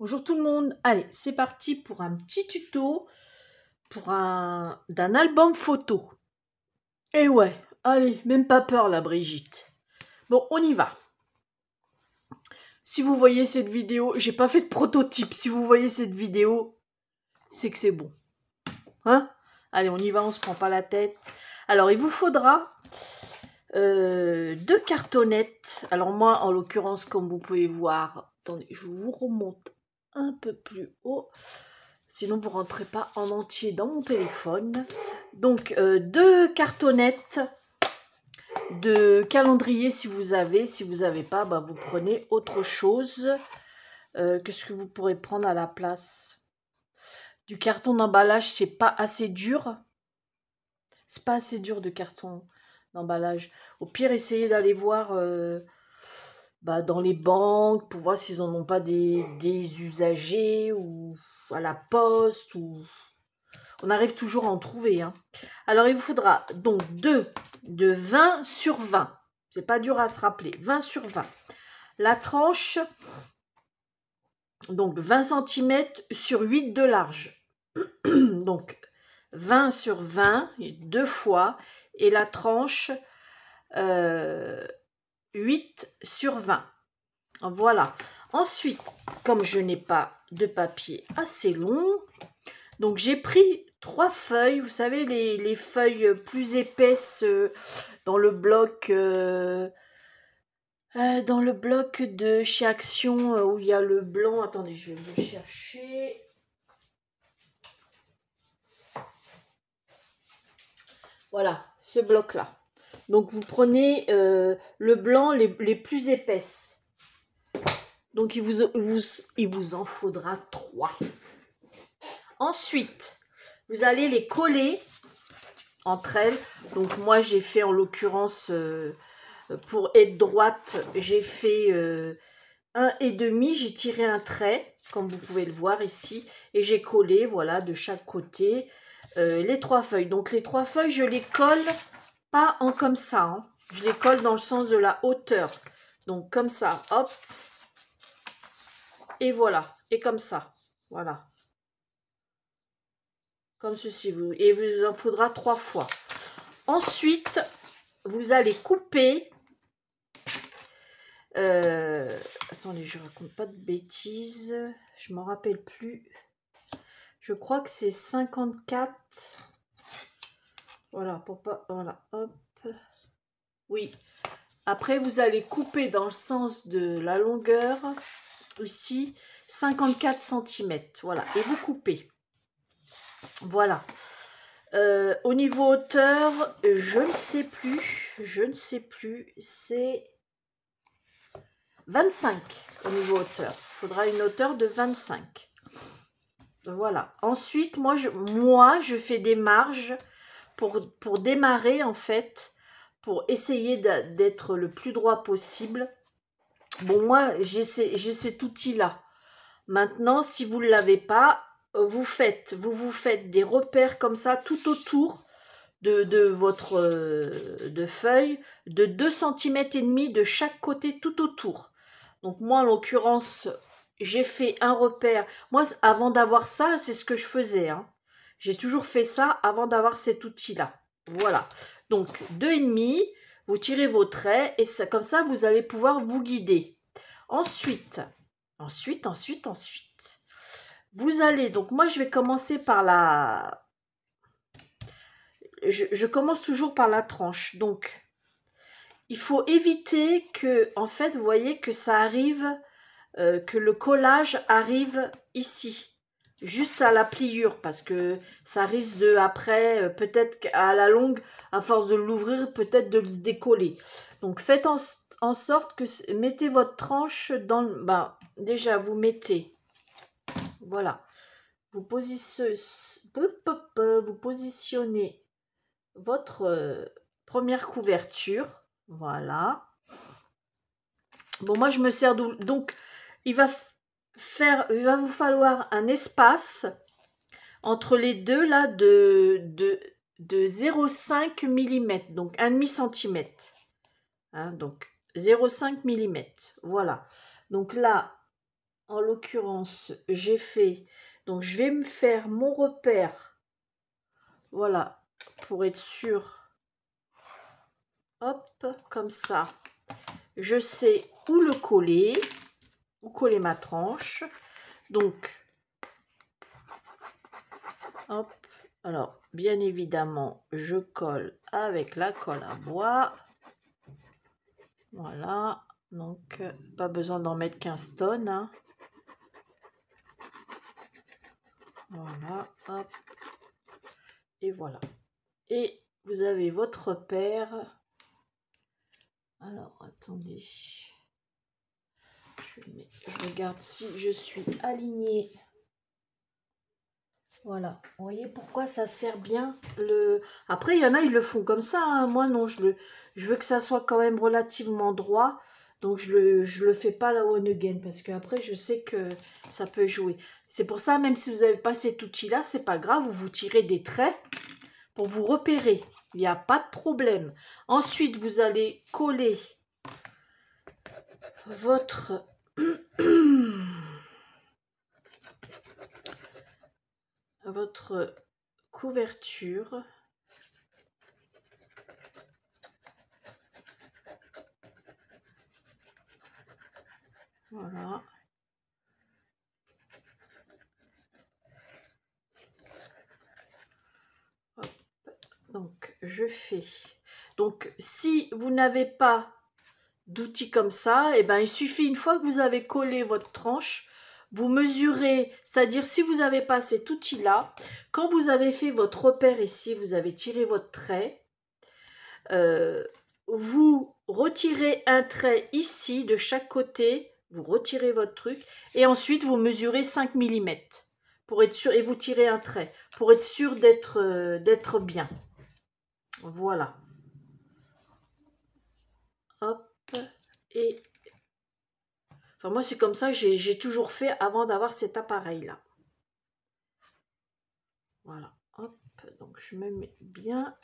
Bonjour tout le monde, allez c'est parti pour un petit tuto d'un album photo. Et ouais, allez, même pas peur là Brigitte. Bon, on y va. Si vous voyez cette vidéo, j'ai pas fait de prototype, si vous voyez cette vidéo, c'est que c'est bon. Hein? Allez, on y va, on se prend pas la tête. Alors, il vous faudra 2 cartonnettes. Alors moi, en l'occurrence, comme vous pouvez voir, attendez, je vous remonte un peu plus haut. Sinon, vous ne rentrez pas en entier dans mon téléphone. Donc, 2 cartonnettes de calendrier si vous avez. Si vous n'avez pas, bah, vous prenez autre chose. Qu'est-ce que vous pourrez prendre à la place? Du carton d'emballage, c'est pas assez dur. C'est pas assez dur de carton d'emballage. Au pire, essayez d'aller voir dans les banques pour voir s'ils n'en ont pas des usagers ou à la poste ou... On arrive toujours à en trouver. Hein. Alors, il vous faudra donc 2 de 20 sur 20. C'est pas dur à se rappeler. 20 sur 20. La tranche, donc 20 cm sur 8 de large. Donc, 20 sur 20, 2 fois. Et la tranche, 8 sur 20. Voilà. Ensuite, comme je n'ai pas de papier assez long, donc j'ai pris 3 feuilles, vous savez, les feuilles plus épaisses dans le bloc de chez Action où il y a le blanc. Attendez, je vais le chercher. Voilà, ce bloc-là. Donc vous prenez le blanc les plus épaisses. Donc il vous en faudra 3. Ensuite, vous allez les coller entre elles. Donc moi j'ai fait en l'occurrence pour être droite, j'ai fait 1,5, j'ai tiré un trait comme vous pouvez le voir ici et j'ai collé voilà de chaque côté les 3 feuilles. Donc les 3 feuilles je les colle pas en comme ça, hein. Je les colle dans le sens de la hauteur. Donc comme ça, hop. Et voilà, et comme ça, voilà. Comme ceci, et vous en faudra 3 fois. Ensuite, vous allez couper. Attendez, je raconte pas de bêtises. Je m'en rappelle plus. Je crois que c'est 54. Voilà, pour pas. Voilà, hop. Oui. Après, vous allez couper dans le sens de la longueur. Ici, 54 cm. Voilà, et vous coupez. Voilà. Au niveau hauteur, je ne sais plus, c'est 25 au niveau hauteur. Il faudra une hauteur de 25. Voilà. Ensuite, moi, je fais des marges pour démarrer, en fait, pour essayer d'être le plus droit possible. Bon, moi, j'ai cet outil-là. Maintenant, si vous ne l'avez pas, vous vous faites des repères comme ça tout autour de votre feuille, de 2 cm et demi de chaque côté tout autour. Donc moi, en l'occurrence, j'ai fait un repère. Moi, avant d'avoir ça, c'est ce que je faisais. Hein. J'ai toujours fait ça avant d'avoir cet outil-là. Voilà. Donc, 2,5, vous tirez vos traits et ça, comme ça, vous allez pouvoir vous guider. Ensuite, vous allez, donc moi, je vais commencer par la... Je commence toujours par la tranche. Donc, il faut éviter que, en fait, vous voyez que ça arrive, que le collage arrive ici, juste à la pliure, parce que ça risque de, après, peut-être qu'à la longue, à force de l'ouvrir, peut-être de se décoller. Donc, faites en sorte que, mettez votre tranche dans le... Ben, déjà, vous mettez, voilà, vous positionnez votre première couverture, voilà. Bon, moi je me sers donc il va vous falloir un espace entre les deux là de 0,5 mm, donc 1,5 cm. Hein, donc 0,5 mm, voilà. Donc là, en l'occurrence, j'ai fait... Donc, je vais me faire mon repère. Voilà, pour être sûr. Hop, comme ça. Je sais où le coller, où coller ma tranche. Donc, hop. Alors, bien évidemment, je colle avec la colle à bois. Voilà. Donc, pas besoin d'en mettre 15 tonnes. Hein. Voilà, hop. Et voilà. Et vous avez votre repère. Alors, attendez. Je regarde si je suis alignée. Voilà. Vous voyez pourquoi ça sert bien le... Après, il y en a, ils le font comme ça. Hein. Moi, non, je veux que ça soit quand même relativement droit. Donc, je le fais pas la one again. Parce qu'après, je sais que ça peut jouer. C'est pour ça, même si vous n'avez pas cet outil-là, c'est pas grave. Vous tirez des traits pour vous repérer. Il n'y a pas de problème. Ensuite, vous allez coller votre... votre couverture. Voilà. Hop. Donc, je fais. Donc, si vous n'avez pas d'outils comme ça, eh ben, il suffit une fois que vous avez collé votre tranche, vous mesurez, c'est-à-dire si vous n'avez pas cet outil-là, quand vous avez fait votre repère ici, vous avez tiré votre trait, vous retirez un trait ici de chaque côté, vous retirez votre truc et ensuite vous mesurez 5 mm pour être sûr et vous tirez un trait pour être sûr d'être bien. Voilà. Hop et enfin moi c'est comme ça que j'ai toujours fait avant d'avoir cet appareil là. Voilà. Hop, donc je me mets bien.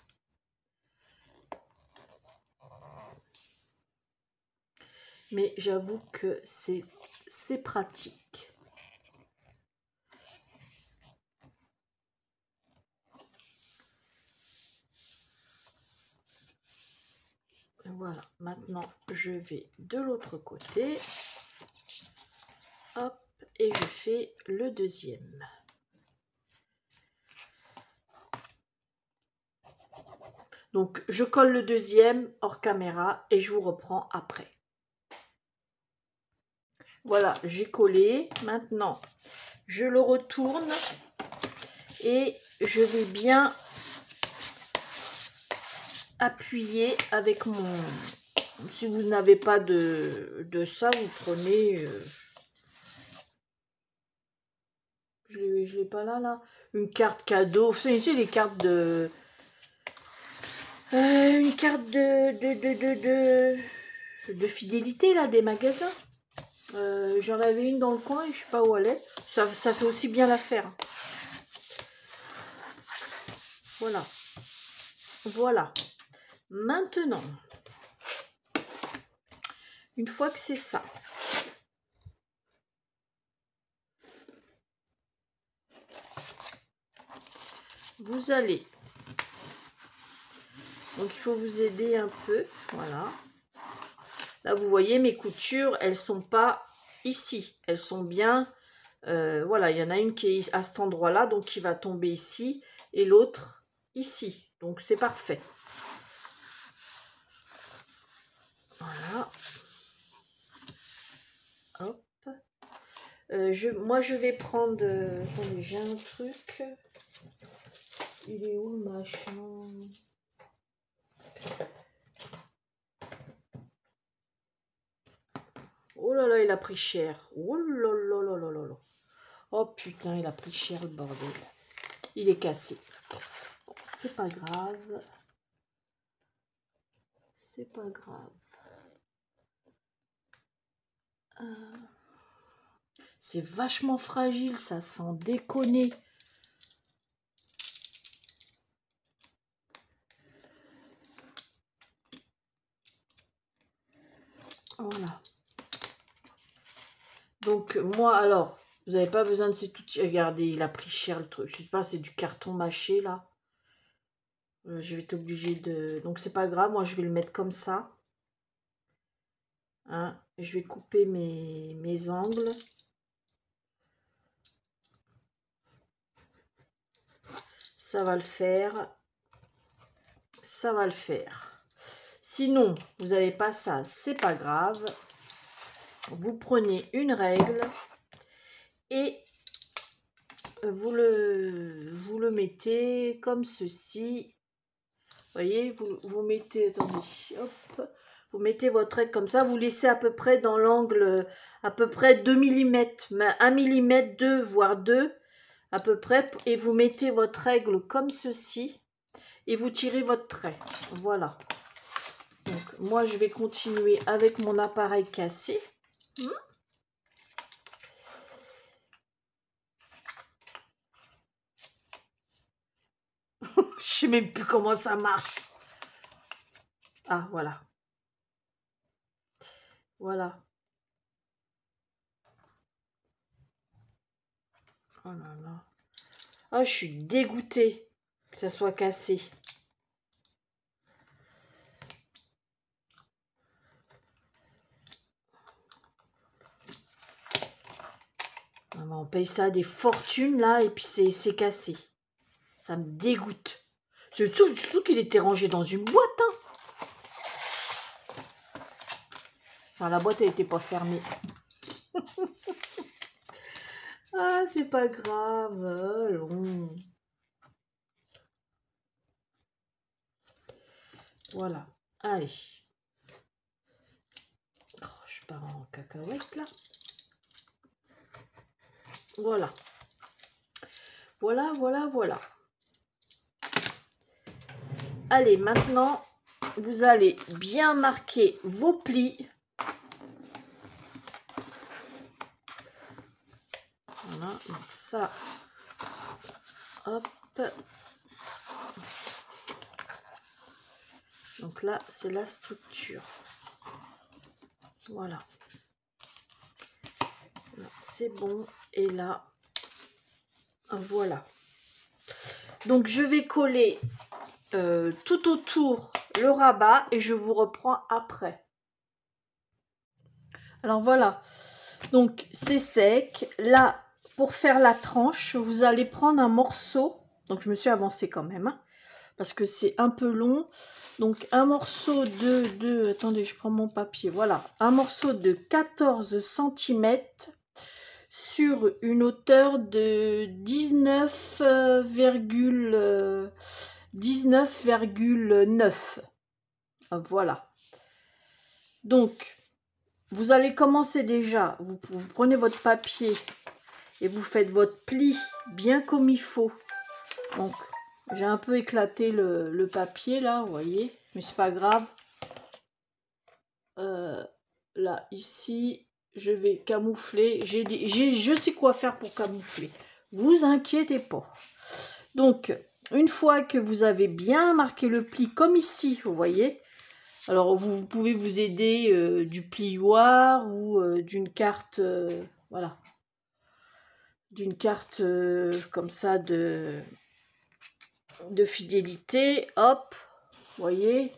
Mais j'avoue que c'est pratique. Voilà, maintenant je vais de l'autre côté. Hop, et je fais le deuxième. Donc je colle le deuxième hors caméra et je vous reprends après. Voilà, j'ai collé. Maintenant, je le retourne et je vais bien appuyer avec mon... Si vous n'avez pas de ça, vous prenez... je l'ai pas là. Une carte cadeau. Vous savez, les cartes de... une carte de fidélité, là, des magasins. J'en avais une dans le coin et je sais pas où elle est. Ça fait aussi bien l'affaire. Voilà. Voilà. Maintenant, une fois que c'est ça, vous allez... Donc, il faut vous aider un peu. Voilà. Là, vous voyez, mes coutures, elles sont pas ici. Elles sont bien... voilà, il y en a une qui est à cet endroit-là, donc qui va tomber ici. Et l'autre ici. Donc, c'est parfait. Voilà. Hop. Moi, je vais prendre... attendez, j'ai un truc. Il est où le machin? Oh là là, il a pris cher. Oh là là là là là là. Oh putain, il a pris cher le bordel. Il est cassé. Bon, c'est pas grave. C'est pas grave. C'est vachement fragile, ça, sans déconner. Voilà. Donc moi alors, vous n'avez pas besoin de cet outil. Regardez, il a pris cher le truc. Je sais pas, c'est du carton mâché là. Je vais être obligée de... Donc c'est pas grave, moi je vais le mettre comme ça. Hein. Je vais couper mes angles. Ça va le faire. Ça va le faire. Sinon, vous n'avez pas ça, c'est pas grave. Vous prenez une règle et vous le mettez comme ceci. Vous voyez, vous mettez, attendez, hop, vous mettez votre règle comme ça, vous laissez à peu près dans l'angle, à peu près 2 mm, 1 mm, 2, voire 2, à peu près, et vous mettez votre règle comme ceci, et vous tirez votre trait. Voilà. Donc, moi, je vais continuer avec mon appareil cassé. Je sais même plus comment ça marche. Ah, voilà. Voilà. Oh là là. Ah, je suis dégoûtée que ça soit cassé. On paye ça des fortunes là et puis c'est cassé. Ça me dégoûte. Surtout qu'il était rangé dans une boîte. Hein. Enfin, la boîte elle n'était pas fermée. Ah, c'est pas grave. Allons. Voilà. Allez. Oh, je pars en cacahuète là. Voilà. Voilà, voilà, voilà. Allez, maintenant, vous allez bien marquer vos plis. Voilà, donc ça, hop. Donc là, c'est la structure. Voilà. C'est bon. Et là, voilà. Donc, je vais coller tout autour le rabat et je vous reprends après. Alors, voilà. Donc, c'est sec. Là, pour faire la tranche, vous allez prendre un morceau. Donc, je me suis avancée quand même, hein, parce que c'est un peu long. Donc, un morceau de... Attendez, je prends mon papier. Voilà. Un morceau de 14 cm sur une hauteur de 19,9. Voilà. Donc, vous allez commencer déjà. Vous prenez votre papier et vous faites votre pli bien comme il faut. Donc, j'ai un peu éclaté le papier là, vous voyez. Mais c'est pas grave. Là, ici, je vais camoufler. Je sais quoi faire pour camoufler. Vous inquiétez pas. Donc, une fois que vous avez bien marqué le pli, comme ici, vous voyez. Alors, vous pouvez vous aider du plioir ou d'une carte, voilà. D'une carte comme ça de fidélité. Hop, vous voyez.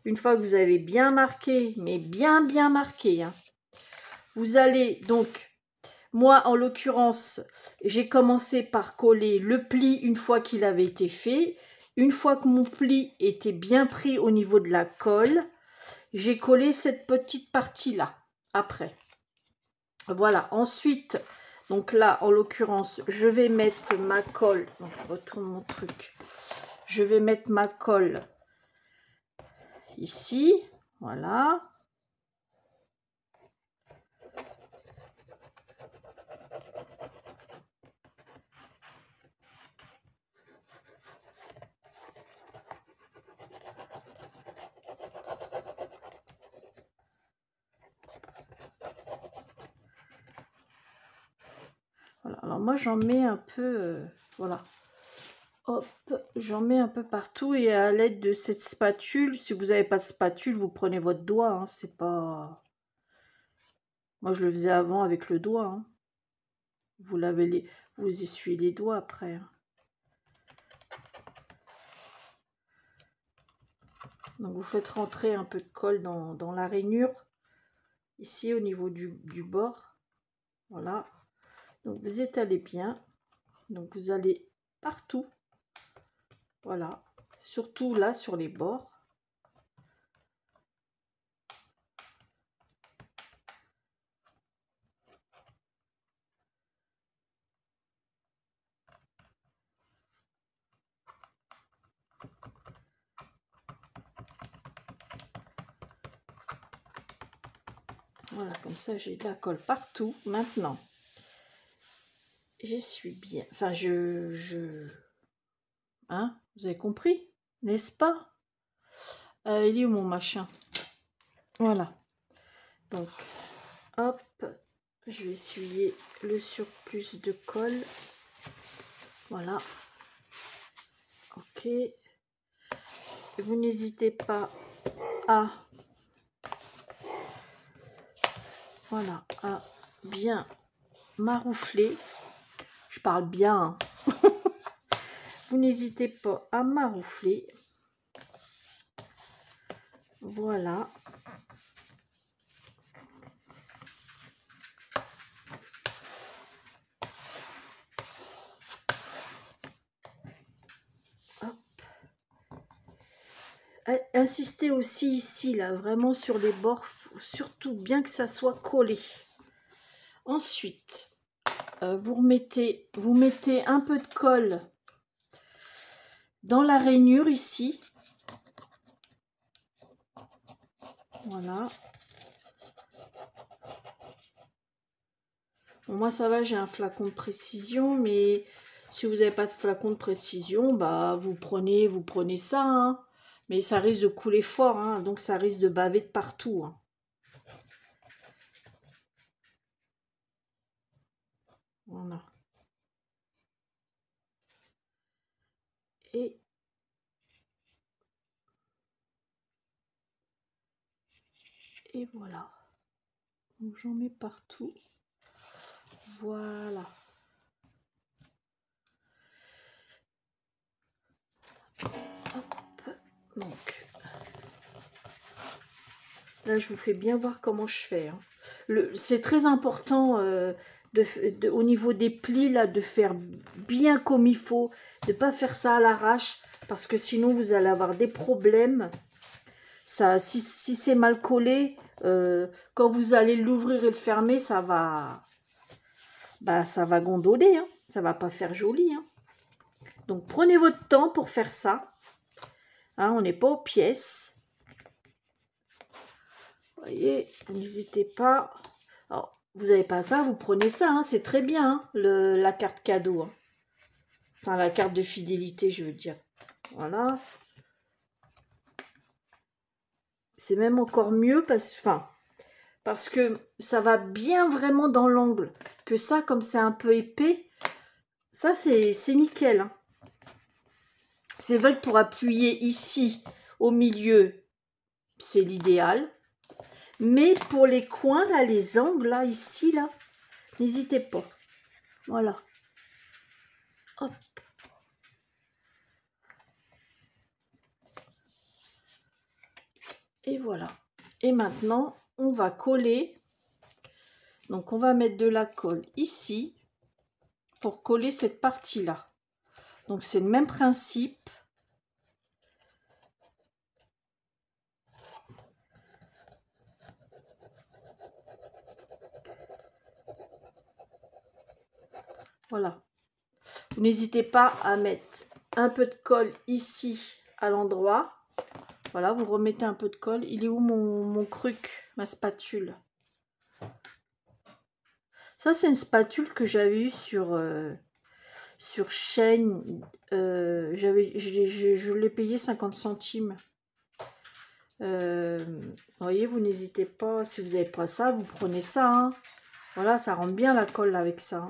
Une fois que vous avez bien marqué, mais bien marqué, hein, vous allez donc, moi en l'occurrence, j'ai commencé par coller le pli une fois qu'il avait été fait. Une fois que mon pli était bien pris au niveau de la colle, j'ai collé cette petite partie-là, après. Voilà, ensuite, donc là, en l'occurrence, je vais mettre ma colle. Donc, je retourne mon truc. Je vais mettre ma colle ici, voilà. Voilà, alors moi j'en mets un peu, voilà. Hop, j'en mets un peu partout et à l'aide de cette spatule, si vous n'avez pas de spatule, vous prenez votre doigt, hein, c'est pas... Moi, je le faisais avant avec le doigt. Hein. Vous essuyez les doigts après. Hein. Donc, vous faites rentrer un peu de colle dans la rainure. Ici, au niveau du bord. Voilà. Donc, vous étalez bien. Donc, vous allez partout. Voilà. Surtout là, sur les bords. Voilà, comme ça, j'ai de la colle partout. Maintenant, j'essuie bien. Enfin, Hein, vous avez compris, n'est-ce pas? Il est où mon machin? Voilà. Donc, hop, je vais essuyer le surplus de colle. Voilà. Ok. Vous n'hésitez pas à... Voilà, à bien maroufler. Je parle bien. Hein. Vous n'hésitez pas à maroufler. Voilà. Insistez aussi ici, là, vraiment sur les bords, surtout bien que ça soit collé. Ensuite, vous mettez un peu de colle dans la rainure ici. Voilà. Bon, moi ça va, j'ai un flacon de précision, mais si vous n'avez pas de flacon de précision, bah vous prenez ça, hein. Mais ça risque de couler fort, hein, donc ça risque de baver de partout. Hein. Voilà. Et voilà. Donc j'en mets partout. Voilà. Hop. Donc là, je vous fais bien voir comment je fais. Hein. C'est très important au niveau des plis, là, de faire bien comme il faut, de ne pas faire ça à l'arrache, parce que sinon, vous allez avoir des problèmes. Ça, si c'est mal collé, quand vous allez l'ouvrir et le fermer, ça va gondoler. Hein. Ça va pas faire joli. Hein. Donc, prenez votre temps pour faire ça. Hein, on n'est pas aux pièces. Vous voyez, n'hésitez pas. Alors, vous n'avez pas ça, vous prenez ça, hein, c'est très bien, hein, la carte cadeau. Hein. Enfin, la carte de fidélité, je veux dire. Voilà. C'est même encore mieux parce que ça va bien vraiment dans l'angle. Que ça, comme c'est un peu épais, ça, c'est nickel. Hein. C'est vrai que pour appuyer ici, au milieu, c'est l'idéal. Mais pour les coins, là, les angles, là, ici, là, n'hésitez pas. Voilà. Hop. Et voilà. Et maintenant, on va coller. Donc, on va mettre de la colle ici pour coller cette partie-là. Donc, c'est le même principe. Voilà. N'hésitez pas à mettre un peu de colle ici à l'endroit. Voilà, vous remettez un peu de colle. Il est où mon truc, ma spatule? Ça, c'est une spatule que j'avais eue sur Shein. Je l'ai payé 50 centimes. Vous voyez, vous n'hésitez pas. Si vous n'avez pas ça, vous prenez ça. Hein. Voilà, ça rentre bien la colle avec ça. Hein.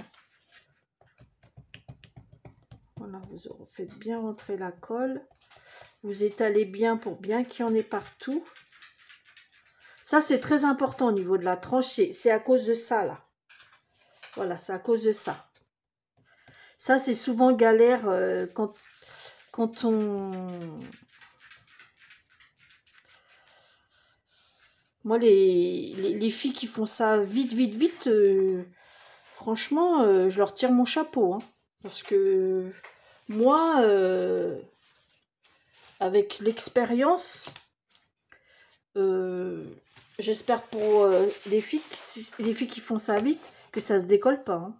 Voilà, vous faites bien rentrer la colle. Vous étalez bien pour bien qu'il y en ait partout. Ça, c'est très important au niveau de la tranche. C'est à cause de ça, là. Voilà, c'est à cause de ça. Ça, c'est souvent galère quand on... Moi, les filles qui font ça vite, vite, vite, franchement, je leur tire mon chapeau. Hein, parce que moi, avec l'expérience, j'espère pour les filles qui font ça vite, que ça se décolle pas. Hein.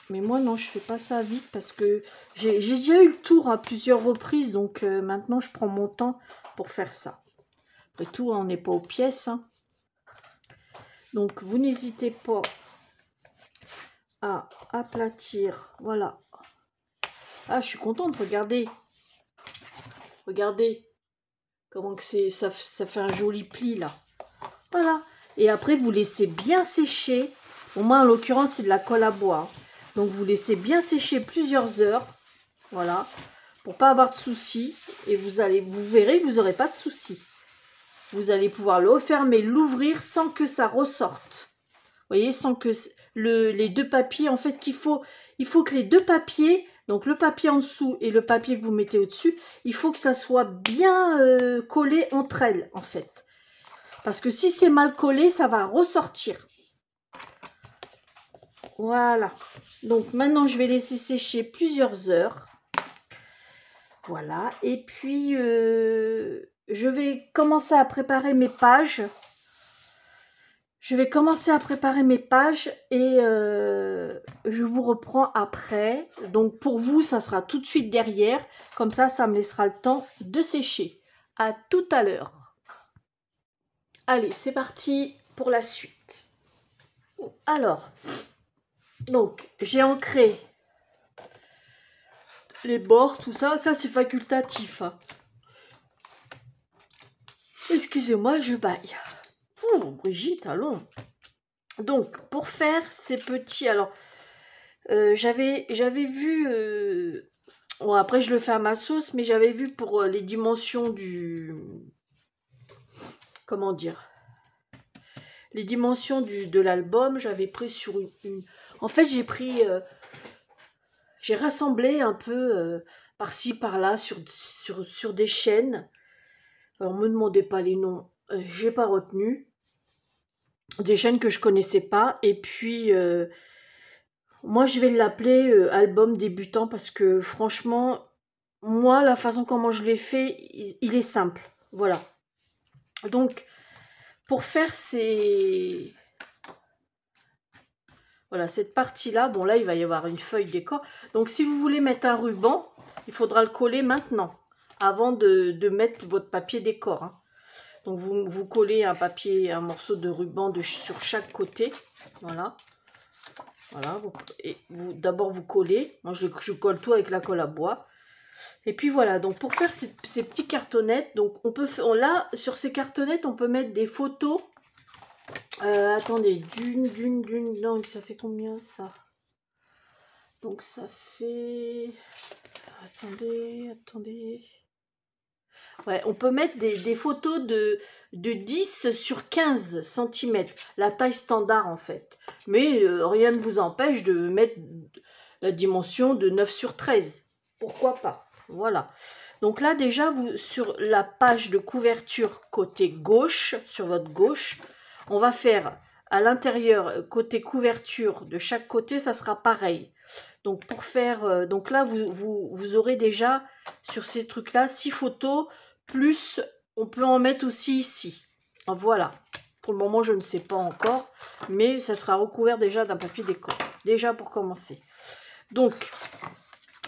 Mais moi, non, je fais pas ça vite parce que j'ai déjà eu le tour à plusieurs reprises. Donc maintenant, je prends mon temps pour faire ça. Après tout, on n'est pas aux pièces. Hein. Donc, vous n'hésitez pas à aplatir. Voilà. Ah, je suis contente. Regardez. Regardez. Comment que c'est. Ça fait un joli pli, là. Voilà. Et après, vous laissez bien sécher. Bon, moi, en l'occurrence, c'est de la colle à bois. Donc, vous laissez bien sécher plusieurs heures. Voilà. Pour pas avoir de soucis. Et vous verrez, vous n'aurez pas de soucis. Vous allez pouvoir le refermer, l'ouvrir sans que ça ressorte. Vous voyez, sans que les deux papiers, en fait, il faut que les deux papiers, donc le papier en dessous et le papier que vous mettez au-dessus, il faut que ça soit bien collé entre elles, en fait. Parce que si c'est mal collé, ça va ressortir. Voilà. Donc maintenant, je vais laisser sécher plusieurs heures. Voilà. Et puis, je vais commencer à préparer mes pages. Je vais commencer à préparer mes pages et je vous reprends après. Donc pour vous, ça sera tout de suite derrière. Comme ça me laissera le temps de sécher. À tout à l'heure. Allez, c'est parti pour la suite. Alors, donc j'ai ancré les bords, tout ça. Ça, c'est facultatif. Hein. Excusez-moi, je baille. Oh, Brigitte, allons. Donc, pour faire ces petits... Alors, j'avais vu... Bon, après, je le fais à ma sauce, mais j'avais vu pour les dimensions du... Comment dire? Les dimensions de l'album, j'avais pris sur une... En fait, j'ai pris... j'ai rassemblé un peu par-ci, par-là, sur des chaînes. Alors, me demandez pas les noms. J'ai pas retenu. Des chaînes que je connaissais pas. Et puis... moi, je vais l'appeler album débutant parce que franchement, moi, la façon comment je l'ai fait, il est simple. Voilà. Donc, pour faire voilà, cette partie-là, bon là, il va y avoir une feuille décor. Donc, si vous voulez mettre un ruban, il faudra le coller maintenant, avant de mettre votre papier décor. Hein. Donc, vous collez un morceau de ruban sur chaque côté. Voilà. Voilà, d'abord vous collez. Moi, je colle tout avec la colle à bois. Et puis voilà, donc pour faire ces petits cartonnettes, donc là, sur ces cartonnettes, on peut mettre des photos. Attendez, d'une, non, ça fait combien ça? Donc ça fait... Attendez. Ouais, on peut mettre des photos de 10 sur 15 cm, la taille standard en fait. Mais rien ne vous empêche de mettre la dimension de 9 sur 13. Pourquoi pas? Voilà. Donc là déjà, sur la page de couverture côté gauche, sur votre gauche, on va faire à l'intérieur, côté couverture de chaque côté, ça sera pareil. Donc pour faire, donc là vous aurez déjà sur ces trucs là 6 photos, plus on peut en mettre aussi ici. Voilà. Pour le moment je ne sais pas encore, mais ça sera recouvert déjà d'un papier décor. Déjà pour commencer. Donc,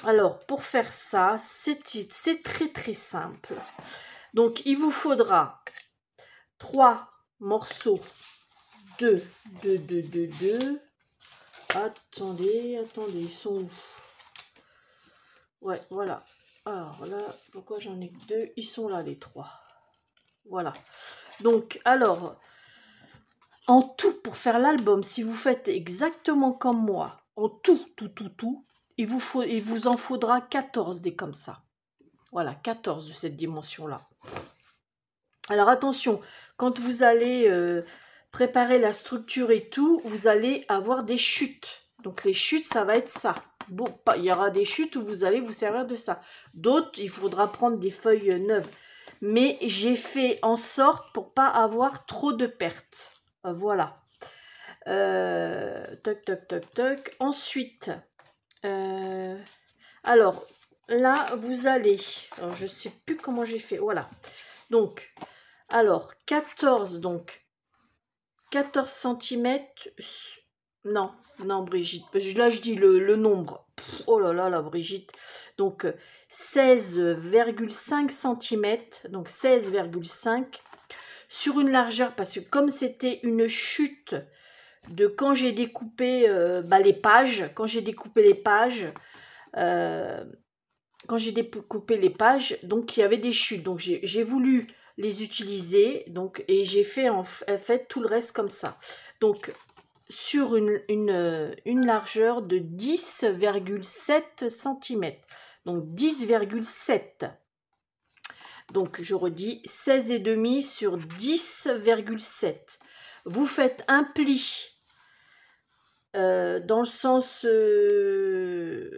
alors pour faire ça, c'est très très simple. Donc il vous faudra 3 morceaux de Attendez, ils sont où? Ouais, voilà. Alors là, pourquoi j'en ai que 2? Ils sont là, les 3. Voilà. Donc, alors, en tout, pour faire l'album, si vous faites exactement comme moi, en tout, il vous en faudra 14 des comme ça. Voilà, 14 de cette dimension-là. Alors attention, quand vous allez préparer la structure et tout, vous allez avoir des chutes. Donc les chutes, ça va être ça. Bon, il y aura des chutes où vous allez vous servir de ça. D'autres, il faudra prendre des feuilles neuves. Mais j'ai fait en sorte pour pas avoir trop de pertes. Voilà. Toc, toc, toc, toc. Ensuite, alors là, vous allez... Alors, je sais plus comment j'ai fait. Voilà. Donc, alors, 14, donc, 14 cm. Non, non, Brigitte. Là, je dis le nombre. Pff, oh là là, la Brigitte. Donc, 16,5 cm. Donc, 16,5 sur une largeur, parce que comme c'était une chute de quand j'ai découpé les pages, quand j'ai découpé les pages, donc il y avait des chutes. Donc, j'ai voulu les utiliser, donc, et j'ai fait en fait tout le reste comme ça. Donc, sur une largeur de 10,7 cm. Donc 10,7. Donc je redis 16,5 sur 10,7. Vous faites un pli dans le sens des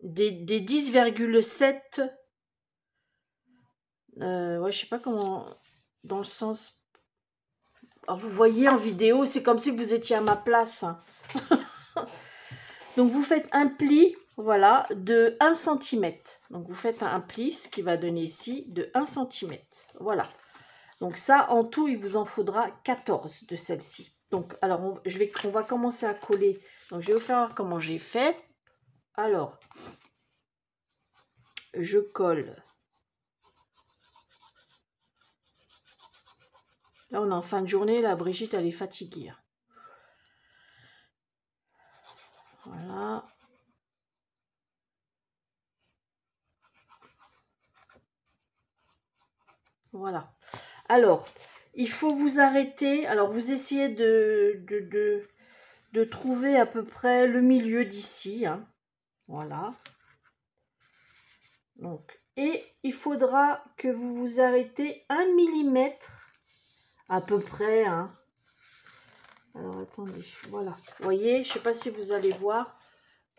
10,7. Ouais, je sais pas comment. Dans le sens. Alors, vous voyez en vidéo, c'est comme si vous étiez à ma place. Donc, vous faites un pli, voilà, de 1 cm. Donc, vous faites un pli, ce qui va donner ici de 1 cm. Voilà. Donc, ça, en tout, il vous en faudra 14 de celle-ci. Donc, alors, on va commencer à coller. Donc, je vais vous faire voir comment j'ai fait. Alors, je colle. Là, on est en fin de journée. La Brigitte, elle est fatiguée. Voilà. Voilà. Alors, il faut vous arrêter. Alors, vous essayez de trouver à peu près le milieu d'ici. Hein. Voilà. Donc, et il faudra que vous vous arrêtez 1 mm à peu près. Hein. Alors, attendez. Voilà. Vous voyez, je ne sais pas si vous allez voir.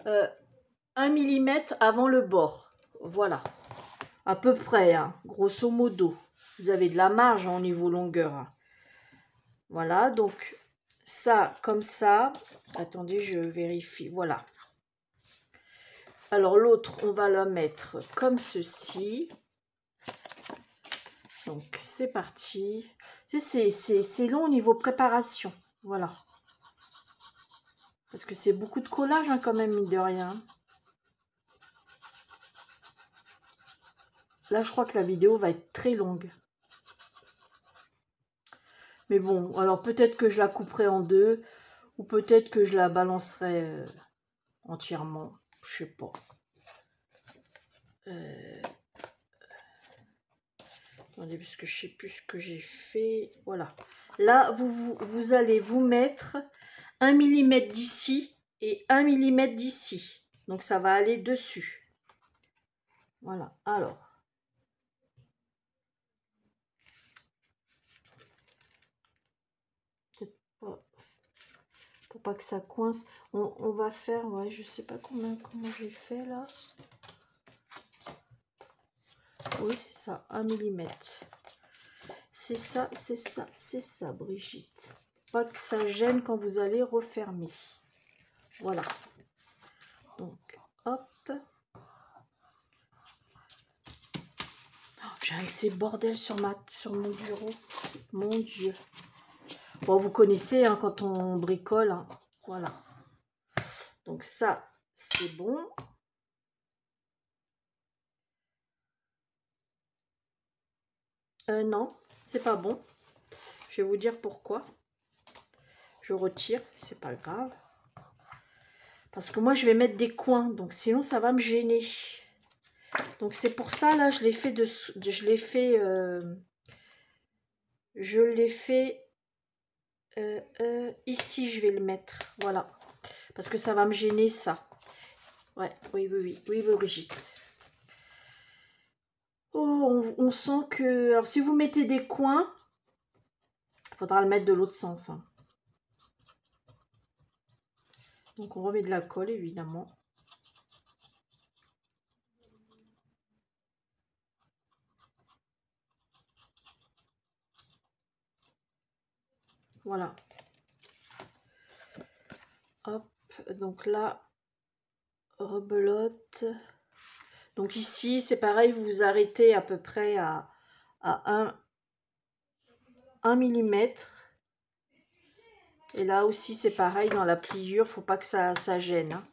1 mm avant le bord. Voilà. À peu près, hein, grosso modo. Vous avez de la marge au niveau longueur. Hein. Voilà, donc ça, comme ça. Attendez, je vérifie. Voilà. Alors, l'autre, on va la mettre comme ceci. Donc, c'est parti. C'est long au niveau préparation. Voilà. Parce que c'est beaucoup de collage, hein, quand même, mine de rien. Là, je crois que la vidéo va être très longue. Mais bon, alors peut-être que je la couperai en deux. Ou peut-être que je la balancerai entièrement. Je sais pas. Attendez, parce que je sais plus ce que j'ai fait. Voilà. Là, vous allez vous mettre 1 mm d'ici et 1 mm d'ici. Donc, ça va aller dessus. Voilà. Alors. Peut-être pas. Pour pas que ça coince. On va faire, ouais, je sais pas comment j'ai fait là. Oui, c'est ça, 1 mm. C'est ça, c'est ça, c'est ça, Brigitte. Pas que ça gêne quand vous allez refermer. Voilà. Donc, hop. Oh, j'ai un de ces bordels sur mon bureau. Mon Dieu. Bon, vous connaissez hein, quand on bricole. Hein. Voilà. Donc ça, c'est bon. Non, c'est pas bon. Je vais vous dire pourquoi. Je retire, c'est pas grave. Parce que moi, je vais mettre des coins. Donc sinon, ça va me gêner. Donc c'est pour ça, là, je l'ai fait ici, je vais le mettre. Voilà. Parce que ça va me gêner, ça. Ouais, oui, Brigitte. Oh, on sent que... Alors, si vous mettez des coins, il faudra le mettre de l'autre sens. Hein. Donc, on remet de la colle, évidemment. Voilà. Hop, donc là, rebelote. Donc ici, c'est pareil, vous vous arrêtez à peu près à 1 mm. Et là aussi, c'est pareil, dans la pliure, faut pas que ça gêne. Hein.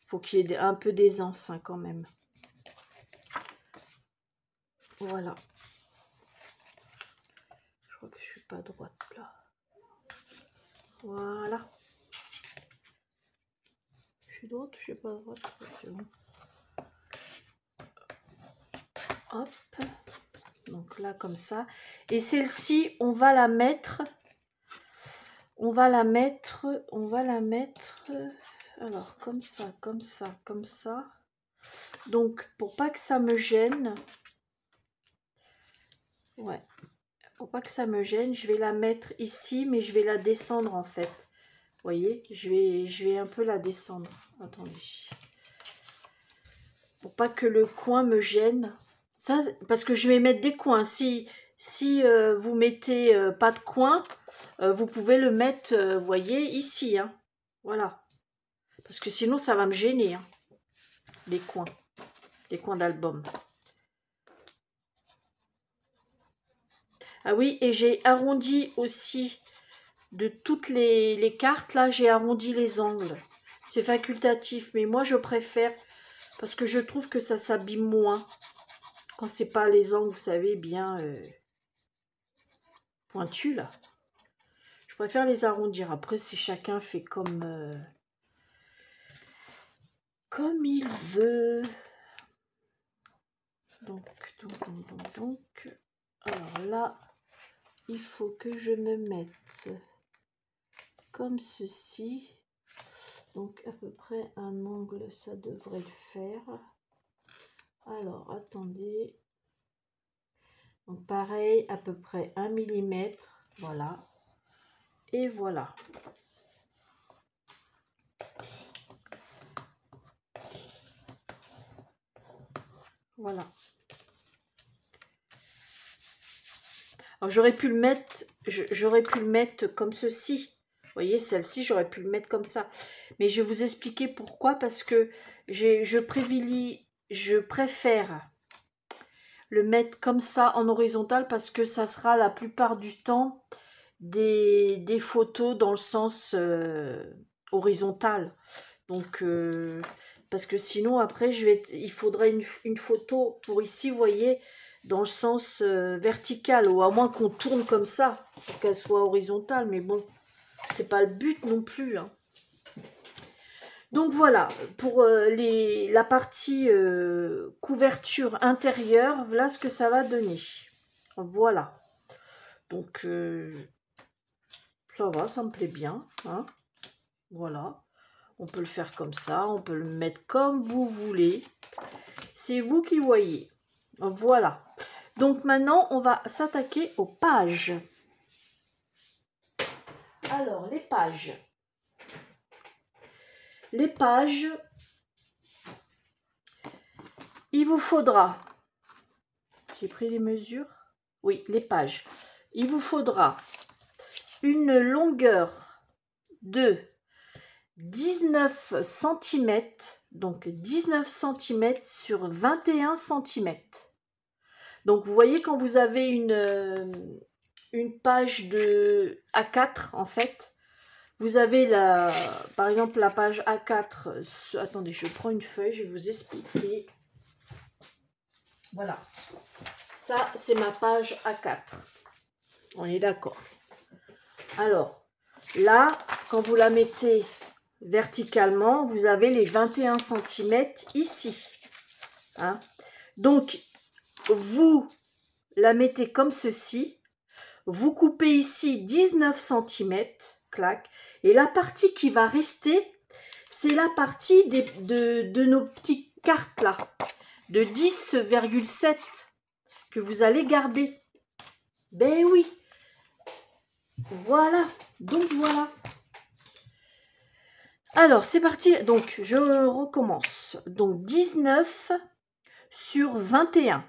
Faut qu'il y ait un peu d'aisance hein, quand même. Voilà. Je crois que je suis pas droite là. Voilà. Je suis droite ou je suis pas droite? C'est bon. Hop. Donc là, comme ça. Et celle-ci, on va la mettre... Alors, comme ça, comme ça, comme ça. Donc, pour pas que ça me gêne... Ouais. Pour pas que ça me gêne, je vais la mettre ici, mais je vais la descendre en fait. Vous voyez, je vais un peu la descendre. Attendez. Pour pas que le coin me gêne. Ça, parce que je vais mettre des coins. Si vous mettez pas de coin, vous pouvez le mettre, vous voyez, ici. Hein. Voilà. Parce que sinon, ça va me gêner. Hein, les coins d'album. Ah oui, et j'ai arrondi aussi de toutes les cartes. Là, j'ai arrondi les angles. C'est facultatif, mais moi, je préfère parce que je trouve que ça s'abîme moins. Quand c'est pas les angles, vous savez, bien pointus, là. Je préfère les arrondir. Après, si chacun fait comme il veut. Donc. Alors là, il faut que je me mette comme ceci. Donc, à peu près un angle, ça devrait le faire. Alors, attendez. Donc, pareil, à peu près 1 mm. Voilà. Et voilà. Voilà. Alors j'aurais pu le mettre, comme ceci. Vous voyez, celle-ci, j'aurais pu le mettre comme ça. Mais je vais vous expliquer pourquoi. Parce que je préfère le mettre comme ça en horizontal parce que ça sera la plupart du temps des photos dans le sens horizontal. Donc, parce que sinon, après, il faudrait une photo pour ici, vous voyez, dans le sens vertical, ou à moins qu'on tourne comme ça, pour qu'elle soit horizontale, mais bon, c'est pas le but non plus. Hein. Donc voilà, pour la partie couverture intérieure, voilà ce que ça va donner. Voilà. Donc, ça va, ça me plaît bien. Hein. Voilà. On peut le faire comme ça, on peut le mettre comme vous voulez. C'est vous qui voyez. Voilà. Donc maintenant, on va s'attaquer aux pages. Alors, les pages. Les pages, il vous faudra... J'ai pris les mesures. Oui, les pages. Il vous faudra une longueur de 19 cm, donc 19 cm sur 21 cm. Donc, vous voyez, quand vous avez une page de A4, en fait, vous avez, par exemple, la page A4. Attendez, je prends une feuille, je vais vous expliquer. Voilà. Ça, c'est ma page A4. On est d'accord. Alors, là, quand vous la mettez verticalement, vous avez les 21 cm ici. Hein? Donc, vous la mettez comme ceci. Vous coupez ici 19 cm, clac. Et la partie qui va rester, c'est la partie de nos petites cartes là, de 10,7 que vous allez garder. Ben oui. Voilà. Donc voilà. Alors, c'est parti. Donc, je recommence. Donc, 19 sur 21.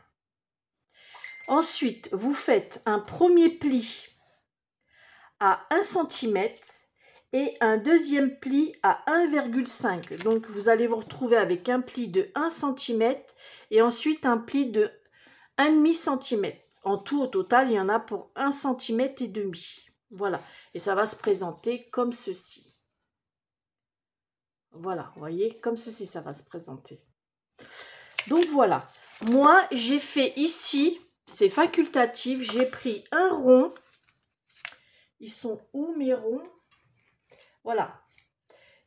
Ensuite, vous faites un premier pli à 1 cm et un deuxième pli à 1,5. Donc, vous allez vous retrouver avec un pli de 1 cm et ensuite un pli de 1,5 cm. En tout, au total, il y en a pour 1 cm et demi. Voilà. Et ça va se présenter comme ceci. Voilà, vous voyez, comme ceci, ça va se présenter. Donc, voilà. Moi, j'ai fait ici, c'est facultatif, j'ai pris un rond. Ils sont où mes ronds? Voilà.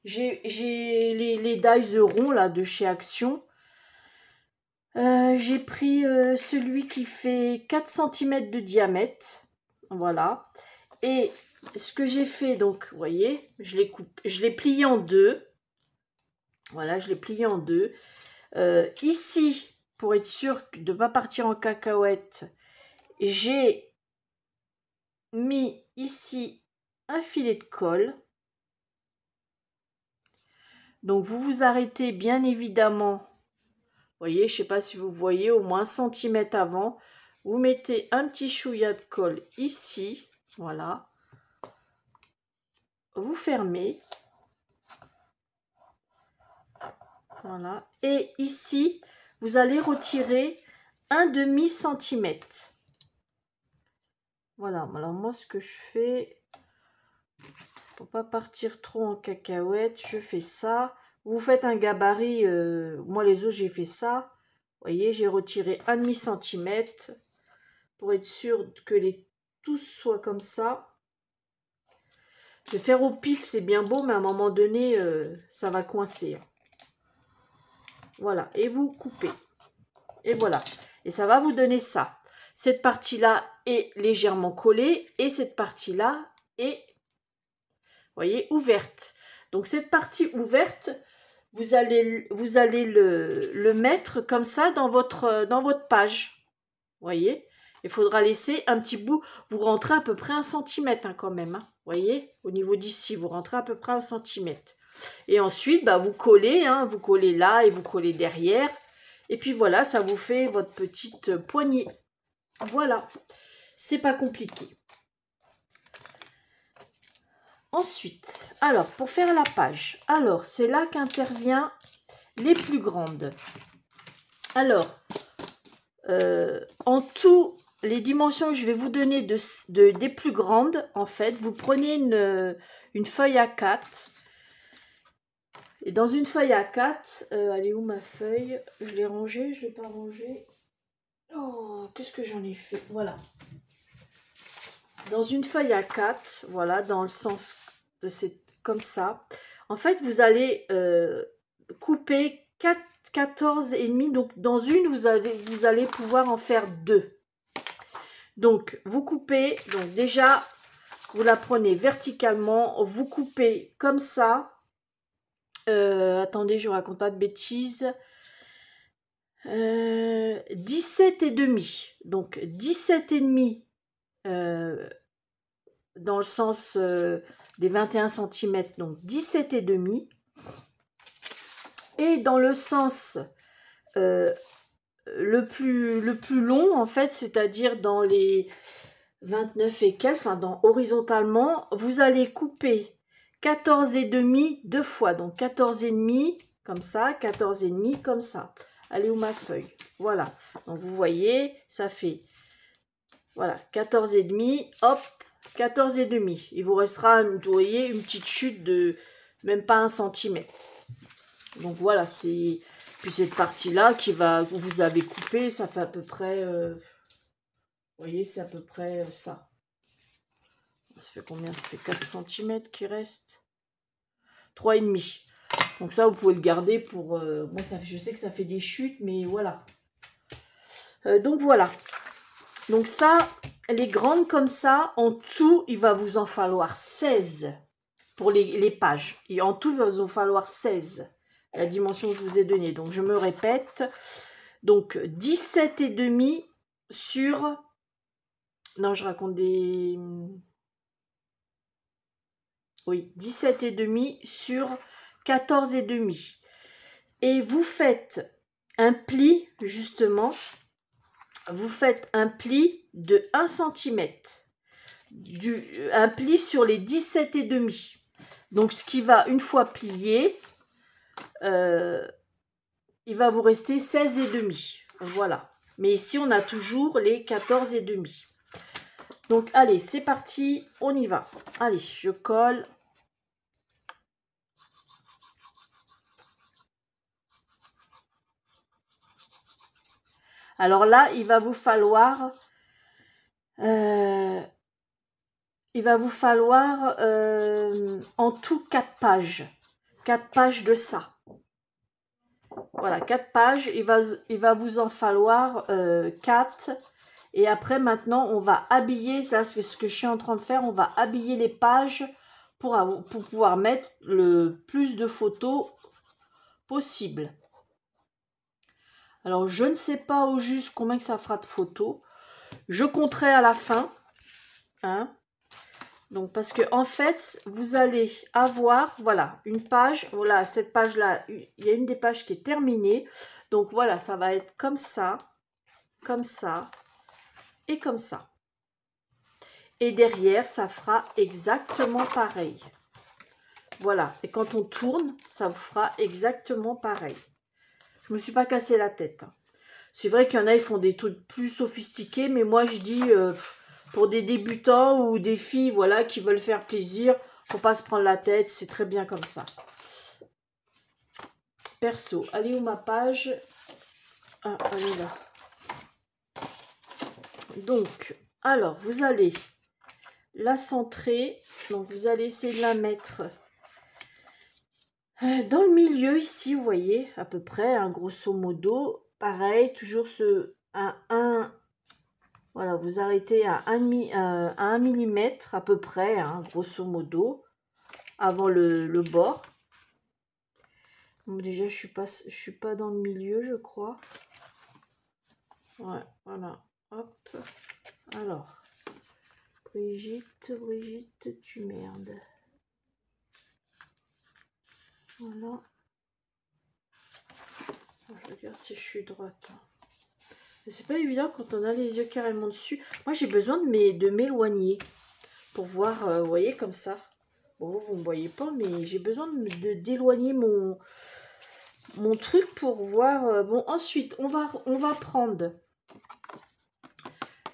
J'ai les dies ronds là, de chez Action. J'ai pris celui qui fait 4 cm de diamètre. Voilà. Et ce que j'ai fait, donc, vous voyez, je l'ai plié en deux. Voilà, je l'ai plié en deux. Ici, pour être sûr de ne pas partir en cacahuète, j'ai mis ici un filet de colle. Donc, vous vous arrêtez bien évidemment. Vous voyez, je ne sais pas si vous voyez, au moins 1 cm avant. Vous mettez un petit chouïa de colle ici. Voilà. Vous fermez. Voilà. Et ici, vous allez retirer un demi-centimètre. Voilà. Alors moi, ce que je fais, pour pas partir trop en cacahuète, je fais ça. Vous faites un gabarit. Moi, les autres, j'ai fait ça. Vous voyez, j'ai retiré un demi-centimètre pour être sûr que tous soient comme ça. Le faire au pif, c'est bien beau, mais à un moment donné, ça va coincer. Voilà, et vous coupez. Et voilà. Et ça va vous donner ça. Cette partie-là est légèrement collée et cette partie-là est, vous voyez, ouverte. Donc, cette partie ouverte, vous allez le mettre comme ça dans votre page. Vous voyez? Il faudra laisser un petit bout. Vous rentrez à peu près 1 cm hein, quand même. Hein. Vous voyez? Au niveau d'ici, vous rentrez à peu près 1 cm. Et ensuite, bah, vous collez. Hein, vous collez là et vous collez derrière. Et puis voilà, ça vous fait votre petite poignée. Voilà. C'est pas compliqué. Ensuite, alors, pour faire la page. Alors, c'est là qu'intervient les plus grandes. Alors, en tout, les dimensions que je vais vous donner des plus grandes, en fait, vous prenez une feuille A4. Et dans une feuille A4, elle est où ma feuille? Je l'ai rangée, je ne l'ai pas rangée. Oh, qu'est-ce que j'en ai fait? Voilà. Dans une feuille A4, voilà, dans le sens de cette, comme ça. En fait, vous allez couper 14,5. Donc, dans une, vous allez pouvoir en faire 2. Donc, vous coupez. Donc, déjà, vous la prenez verticalement. Vous coupez comme ça. Attendez, je ne raconte pas de bêtises. 17,5. Donc, 17,5 dans le sens des 21 cm. Donc, 17,5. Et dans le sens le plus long, en fait, c'est-à-dire dans les 29 et quelques, enfin, horizontalement, vous allez couper 14,5 deux fois. Donc, 14,5 comme ça, 14,5 comme ça. Allez où ma feuille? Voilà. Donc, vous voyez, ça fait, voilà, 14,5, hop, 14,5. Il vous restera, vous voyez, une petite chute de même pas 1 cm. Donc, voilà, c'est... Puis cette partie-là que vous avez coupé, ça fait à peu près... vous voyez, c'est à peu près ça. Ça fait combien? Ça fait 4 cm qui reste. 3,5. Donc ça, vous pouvez le garder pour... moi, je sais que ça fait des chutes, mais voilà. Donc voilà. Donc ça, les grandes comme ça, en tout, il va vous en falloir 16 pour les pages. Et en tout, il va vous falloir 16, la dimension que je vous ai donnée. Donc, je me répète. Donc, 17,5 sur... Non, je raconte des... Oui, 17,5 sur 14,5. Et vous faites un pli, justement, vous faites un pli de 1 cm. Un pli sur les 17,5. Donc, ce qui va, une fois plié, il va vous rester 16,5. Voilà. Mais ici, on a toujours les 14,5. Donc, allez, c'est parti, on y va. Allez, je colle. Alors là, il va vous falloir en tout 4 pages. 4 pages de ça. Voilà, 4 pages. Il va vous en falloir 4. Et après, maintenant, on va habiller, ça c'est ce que je suis en train de faire, on va habiller les pages pour pouvoir mettre le plus de photos possible. Alors, je ne sais pas au juste combien que ça fera de photos. Je compterai à la fin. Hein. Donc, parce que en fait, vous allez avoir, voilà, une page. Voilà, cette page-là, il y a une des pages qui est terminée. Donc, voilà, ça va être comme ça et comme ça. Et derrière, ça fera exactement pareil. Voilà. Et quand on tourne, ça vous fera exactement pareil. Je ne me suis pas cassé la tête. C'est vrai qu'il y en a, ils font des trucs plus sophistiqués. Mais moi, je dis, pour des débutants ou des filles, voilà, qui veulent faire plaisir, faut pas se prendre la tête. C'est très bien comme ça. Perso. Allez où ma page? Ah, elle est là. Donc, alors, vous allez la centrer. Donc, vous allez essayer de la mettre dans le milieu ici, vous voyez, à peu près, hein, grosso modo. Pareil, toujours voilà, vous arrêtez à 1 mm à peu près, hein, grosso modo, avant le bord. Donc déjà, je suis pas dans le milieu, je crois. Ouais, voilà. Hop. Alors, Brigitte, tu merdes. Voilà. Je regarde si je suis droite. C'est pas évident quand on a les yeux carrément dessus. Moi, j'ai besoin de m'éloigner pour voir, vous voyez, comme ça. Bon, vous ne me voyez pas, mais j'ai besoin d'éloigner mon truc pour voir. Bon, ensuite, on va prendre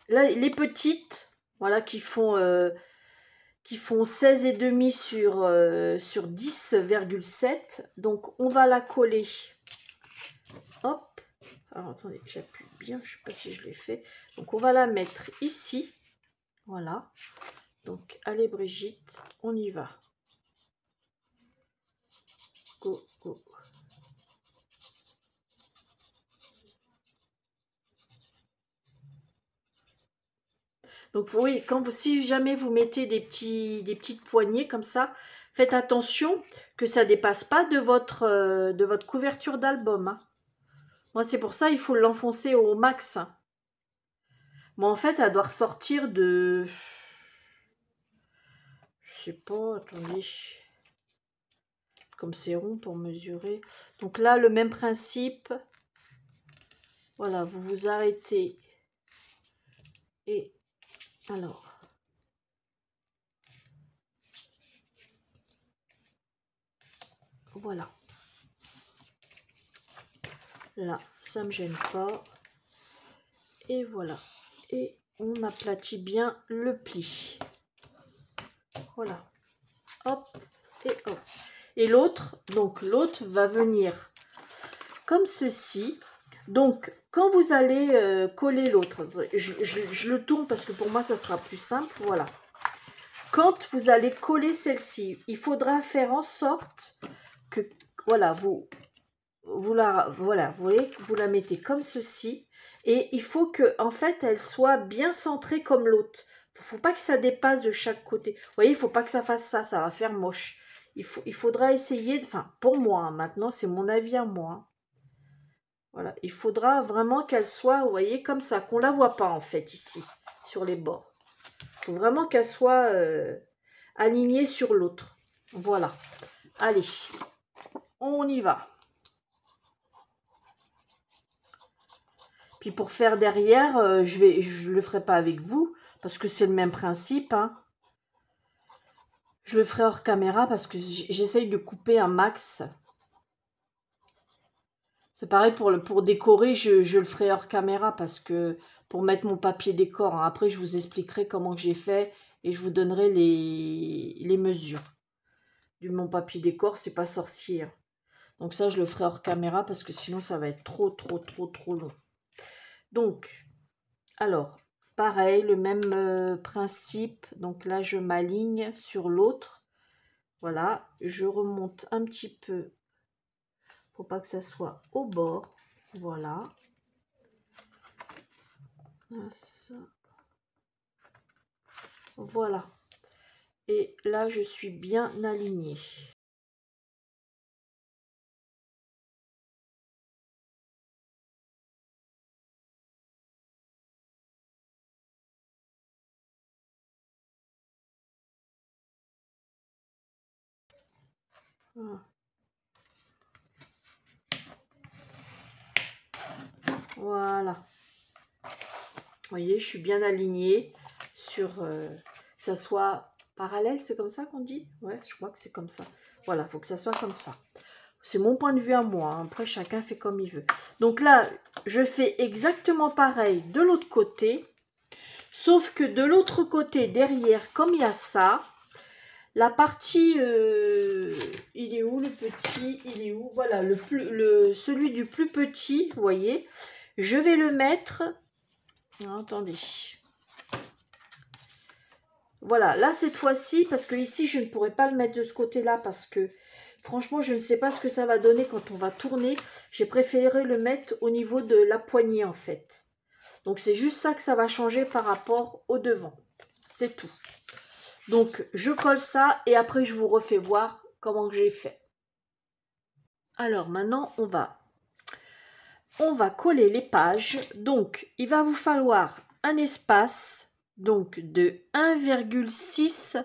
là, les petites, voilà, qui font 16,5 sur 10,7. Donc, on va la coller. Hop. Alors, attendez, j'appuie bien, je ne sais pas si je l'ai fait. Donc, on va la mettre ici. Voilà. Donc, allez, Brigitte, on y va. Go, go. Donc, oui, si jamais vous mettez des petites poignées comme ça, faites attention que ça ne dépasse pas de votre couverture d'album. Hein. Moi, c'est pour ça il faut l'enfoncer au max. Bon, en fait, elle doit ressortir de... Je sais pas, attendez. Comme c'est rond pour mesurer. Donc là, le même principe. Voilà, vous vous arrêtez. Et alors... Voilà. Là, ça ne me gêne pas. Et voilà. Et on aplatit bien le pli. Voilà. Hop et hop. Et l'autre, donc l'autre va venir comme ceci. Donc, quand vous allez coller l'autre, je le tourne parce que pour moi, ça sera plus simple. Voilà. Quand vous allez coller celle-ci, il faudra faire en sorte que, voilà, vous voyez, vous la mettez comme ceci. Et il faut que, en fait, elle soit bien centrée comme l'autre. Faut pas que ça dépasse de chaque côté. Vous voyez, il faut pas que ça fasse ça, ça va faire moche. Il faudra essayer, enfin, pour moi, hein, maintenant, c'est mon avis à moi. Hein. Voilà, il faudra vraiment qu'elle soit, vous voyez, comme ça, qu'on la voit pas, en fait, ici, sur les bords. Il faut vraiment qu'elle soit alignée sur l'autre. Voilà. Allez, on y va. Puis pour faire derrière, je le ferai pas avec vous, parce que c'est le même principe, hein. Je le ferai hors caméra parce que j'essaye de couper un max. C'est pareil pour décorer, je le ferai hors caméra parce que pour mettre mon papier décor. Hein. Après, je vous expliquerai comment j'ai fait et je vous donnerai les mesures. Du mon papier décor, c'est pas sorcier. Hein. Donc ça, je le ferai hors caméra parce que sinon, ça va être trop long. Donc, alors, pareil, le même principe. Donc là, je m'aligne sur l'autre. Voilà, je remonte un petit peu. Faut pas que ça soit au bord. Voilà. Ça. Voilà. Et là, je suis bien alignée. Voilà. Vous voyez, je suis bien alignée sur que ça soit parallèle, c'est comme ça qu'on dit? Ouais, je crois que c'est comme ça. Voilà, il faut que ça soit comme ça. C'est mon point de vue à moi. Hein. Après, chacun fait comme il veut. Donc là, je fais exactement pareil de l'autre côté. Sauf que de l'autre côté, derrière, comme il y a ça, la partie, il est où le petit? Il est où? Voilà, celui du plus petit, vous voyez. Je vais le mettre... Non, attendez. Voilà, là, cette fois-ci, parce que ici, je ne pourrais pas le mettre de ce côté-là, parce que, franchement, je ne sais pas ce que ça va donner quand on va tourner. J'ai préféré le mettre au niveau de la poignée, en fait. Donc, c'est juste ça que ça va changer par rapport au devant. C'est tout. Donc, je colle ça et après, je vous refais voir comment j'ai fait. Alors, maintenant, on va coller les pages. Donc, il va vous falloir un espace donc de 1,06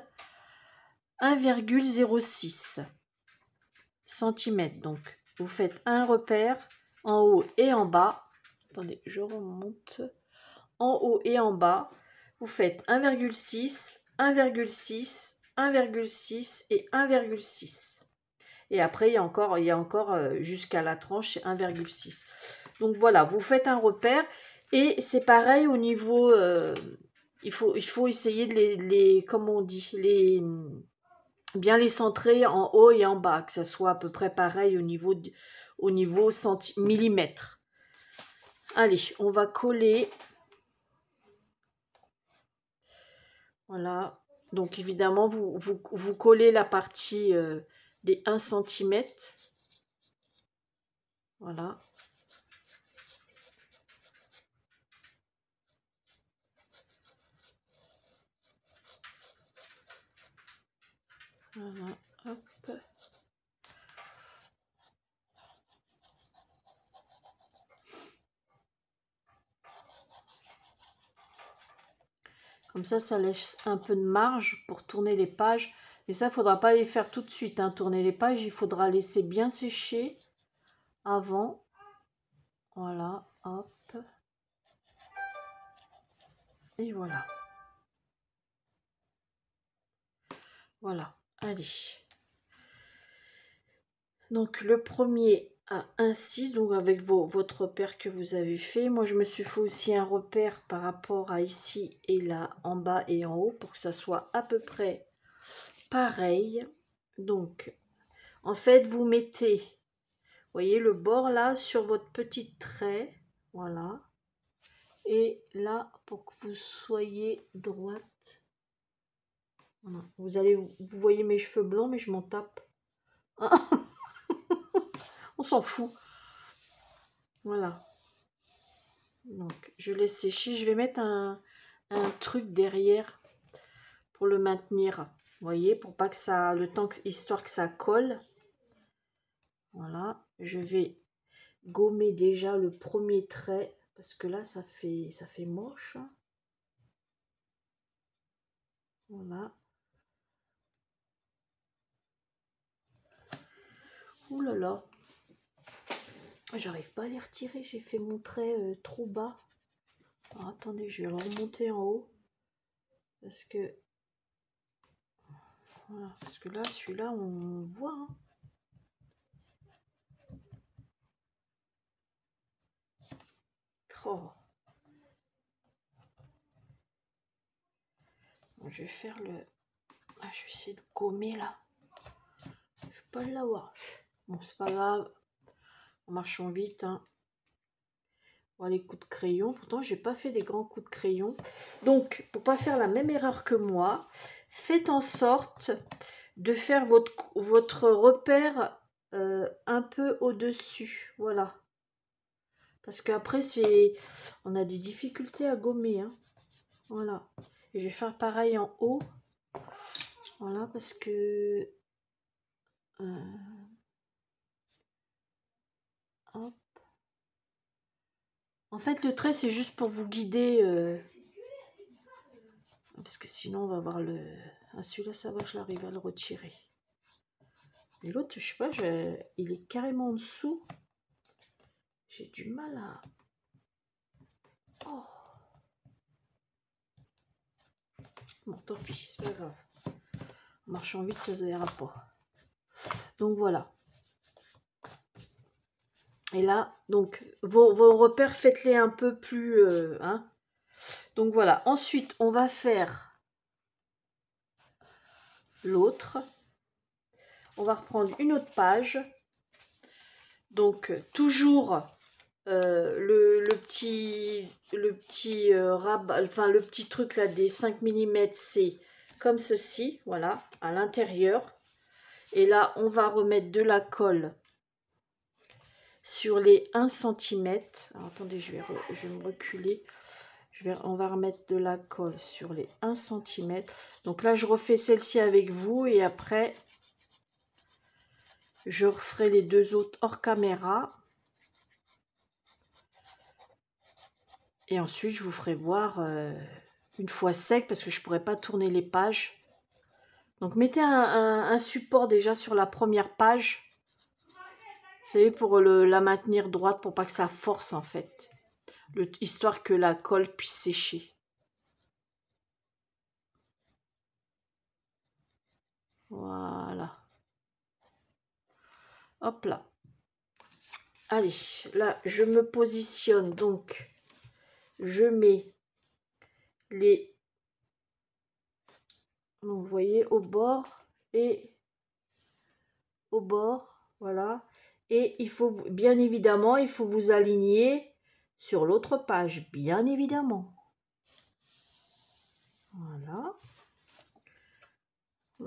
cm. Donc, vous faites un repère en haut et en bas. Attendez, je remonte. En haut et en bas, vous faites 1,6, 1,6, 1,6 et 1,6. Et après, il y a encore jusqu'à la tranche, c'est 1,6. Donc voilà, vous faites un repère. Et c'est pareil au niveau... il faut essayer de les comme on dit, bien les centrer en haut et en bas, que ça soit à peu près pareil au niveau millimètre. Allez, on va coller. Voilà. Donc évidemment, vous collez la partie des 1 cm. Voilà. Voilà. Hop. Comme ça laisse un peu de marge pour tourner les pages. Mais ça, il ne faudra pas les faire tout de suite. Hein. Tourner les pages, il faudra laisser bien sécher avant. Voilà, hop. Et voilà. Voilà, allez. Donc, le premier à 1,6, donc avec votre repère que vous avez fait. Moi, je me suis fait aussi un repère par rapport à ici et là, en bas et en haut, pour que ça soit à peu près pareil. Donc, en fait, vous mettez, vous voyez, le bord là sur votre petit trait. Voilà. Et là, pour que vous soyez droite. Voilà. Vous voyez mes cheveux blancs, mais je m'en tape. On s'en fout. Voilà. Donc, je laisse sécher. Je vais mettre un truc derrière pour le maintenir. Vous voyez, pour pas que ça, le temps, histoire que ça colle. Voilà, je vais gommer déjà le premier trait parce que là ça fait moche. Voilà. Ouh là là. J'arrive pas à les retirer, j'ai fait mon trait trop bas. Alors, attendez, je vais le remonter en haut. Parce que... Voilà, parce que là, celui-là, on voit. Hein. Oh. Je vais faire le... Ah, je vais essayer de gommer là. Je vais pas l'avoir. Bon, c'est pas grave. En marchant vite, hein. Voilà les coups de crayon. Pourtant, j'ai pas fait des grands coups de crayon. Donc, pour pas faire la même erreur que moi, faites en sorte de faire votre repère un peu au-dessus. Voilà. Parce qu'après, on a des difficultés à gommer. Hein. Voilà. Et je vais faire pareil en haut. Voilà, parce que... hop. En fait, le trait, c'est juste pour vous guider. Parce que sinon, on va avoir le... Ah, celui-là, ça va, je l'arrive à le retirer. Et l'autre, je sais pas, il est carrément en dessous. J'ai du mal à... Oh. Bon, tant pis, c'est pas grave. En marchant vite, ça se verra pas. Donc, voilà. Et là, donc, vos repères, faites-les un peu plus... hein. Donc, voilà. Ensuite, on va faire l'autre. On va reprendre une autre page. Donc, toujours... le petit rabat, enfin le petit truc là des 5 mm, c'est comme ceci, voilà, à l'intérieur. Et là, on va remettre de la colle sur les 1 cm. Alors, attendez, je vais me reculer. On va remettre de la colle sur les 1 cm. Donc là, je refais celle-ci avec vous et après, je referai les deux autres hors caméra. Et ensuite, je vous ferai voir une fois sec parce que je ne pourrais pas tourner les pages. Donc, mettez un support déjà sur la première page. Vous savez, pour la maintenir droite, pour pas que ça force en fait. Histoire que la colle puisse sécher. Voilà. Hop là. Allez, là, je me positionne. Donc, je mets les... Donc, vous voyez, au bord et au bord. Voilà. Et il faut, bien évidemment, il faut vous aligner sur l'autre page. Bien évidemment. Voilà.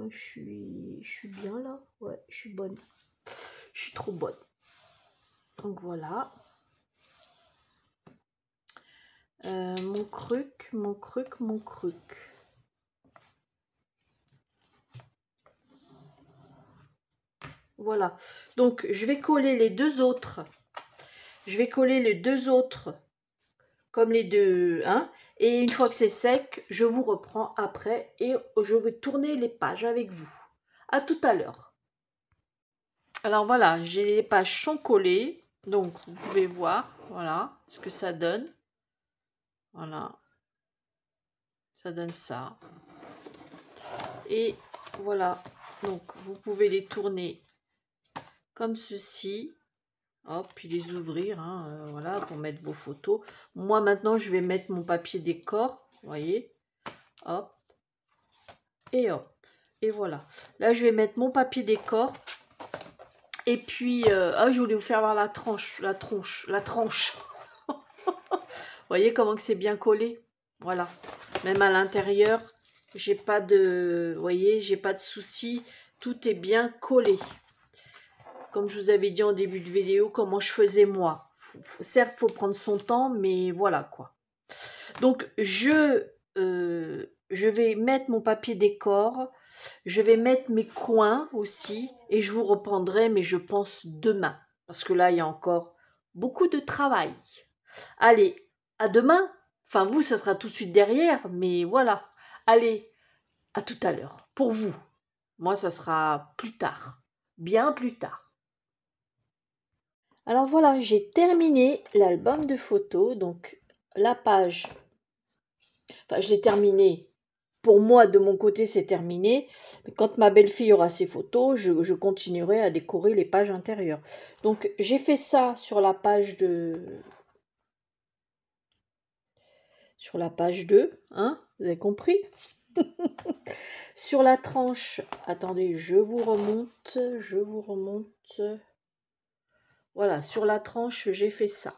Je suis bien là. Ouais, je suis bonne. Je suis trop bonne. Donc voilà. Mon cruc. Voilà. Donc je vais coller les deux autres. Je vais coller les deux autres comme les deux. Hein, et une fois que c'est sec, je vous reprends après et je vais tourner les pages avec vous. À tout à l'heure. Alors voilà, les pages sont collées. Donc vous pouvez voir, voilà ce que ça donne. Voilà. Ça donne ça. Et voilà. Donc vous pouvez les tourner comme ceci. Hop, puis les ouvrir, hein, voilà, pour mettre vos photos. Moi, maintenant, je vais mettre mon papier décor, vous voyez. Hop. Et hop. Et voilà. Là, je vais mettre mon papier décor. Et puis, ah, je voulais vous faire voir la tranche. Vous voyez comment que c'est bien collé. Voilà. Même à l'intérieur, j'ai pas de, vous voyez, j'ai pas de soucis. Tout est bien collé. Comme je vous avais dit en début de vidéo, comment je faisais moi. Certes, il faut prendre son temps, mais voilà quoi. Donc, je je vais mettre mon papier décor, je vais mettre mes coins aussi, et je vous reprendrai, mais je pense demain, parce que là, il y a encore beaucoup de travail. Allez, à demain. Enfin, vous, ça sera tout de suite derrière, mais voilà. Allez, à tout à l'heure. Pour vous. Moi, ça sera plus tard. Bien plus tard. Alors voilà, j'ai terminé l'album de photos. Donc, la page... Enfin, je l'ai terminé. Pour moi, de mon côté, c'est terminé. Mais quand ma belle-fille aura ses photos, je continuerai à décorer les pages intérieures. Donc, j'ai fait ça sur la page de... Sur la page 2, hein, vous avez compris? Sur la tranche, attendez, je vous remonte. Voilà, sur la tranche, j'ai fait ça.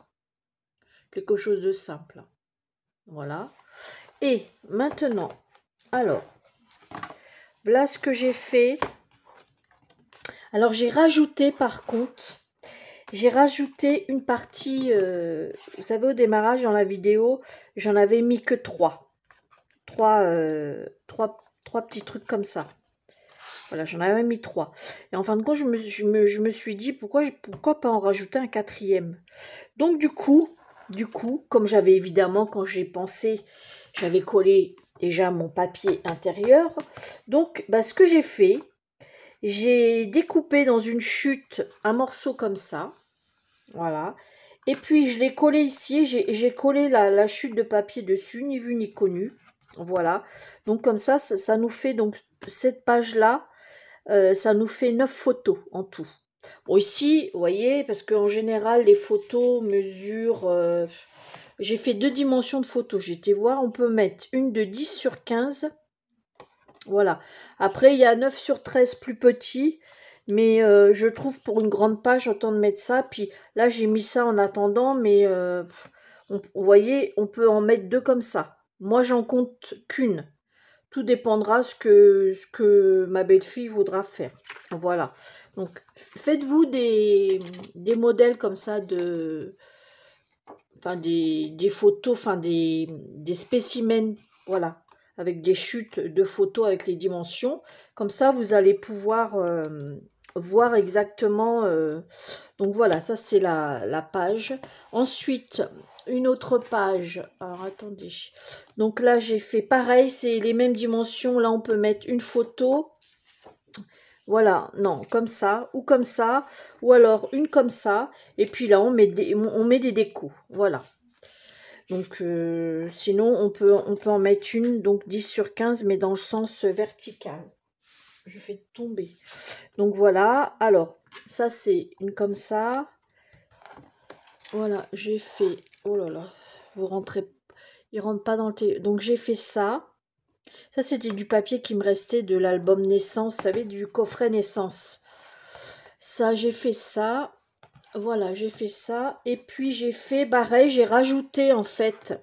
Quelque chose de simple. Voilà. Et maintenant, alors, voilà ce que j'ai fait. Alors, j'ai rajouté, par contre, j'ai rajouté une partie, vous savez, au démarrage, dans la vidéo, j'en avais mis que 3. Trois petits trucs comme ça. Voilà, j'en avais mis 3. Et en fin de compte, je me suis dit, pourquoi pas en rajouter un 4e? Donc, du coup, comme j'avais évidemment, quand j'ai pensé, j'avais collé déjà mon papier intérieur. Donc, ce que j'ai fait, j'ai découpé dans une chute un morceau comme ça. Voilà. Et puis, je l'ai collé ici. J'ai collé la chute de papier dessus, ni vu ni connu. Voilà. Donc, comme ça nous fait, donc, cette page-là, ça nous fait 9 photos en tout. Bon, ici, vous voyez, parce qu'en général, les photos mesurent... j'ai fait 2 dimensions de photos. J'ai été voir, on peut mettre une de 10/15. Voilà. Après, il y a 9/13 plus petit. Mais je trouve pour une grande page, autant de mettre ça. Puis là, j'ai mis ça en attendant. Mais vous voyez, on peut en mettre 2 comme ça. Moi, j'en compte qu'une. Tout dépendra ce que ma belle-fille voudra faire. Voilà. Donc, faites-vous des modèles comme ça enfin des photos, enfin des spécimens, voilà, avec des chutes de photos avec les dimensions. Comme ça, vous allez pouvoir voir exactement. Donc voilà, ça c'est la page. Ensuite, une autre page. Alors attendez. Donc là, j'ai fait pareil, c'est les mêmes dimensions. Là, on peut mettre une photo. Voilà, non, comme ça, ou alors une comme ça. Et puis là, on met des décos. Voilà. Donc, sinon, on peut en mettre une, donc 10/15, mais dans le sens vertical. Je fais tomber. Donc voilà, alors, ça c'est une comme ça. Voilà, j'ai fait... Oh là là, vous rentrez... Il rentre pas dans le télé. Donc j'ai fait ça. Ça c'était du papier qui me restait de l'album Naissance, vous savez, du coffret Naissance. Ça, j'ai fait ça. Voilà, j'ai fait ça. Et puis j'ai fait pareil, j'ai rajouté en fait...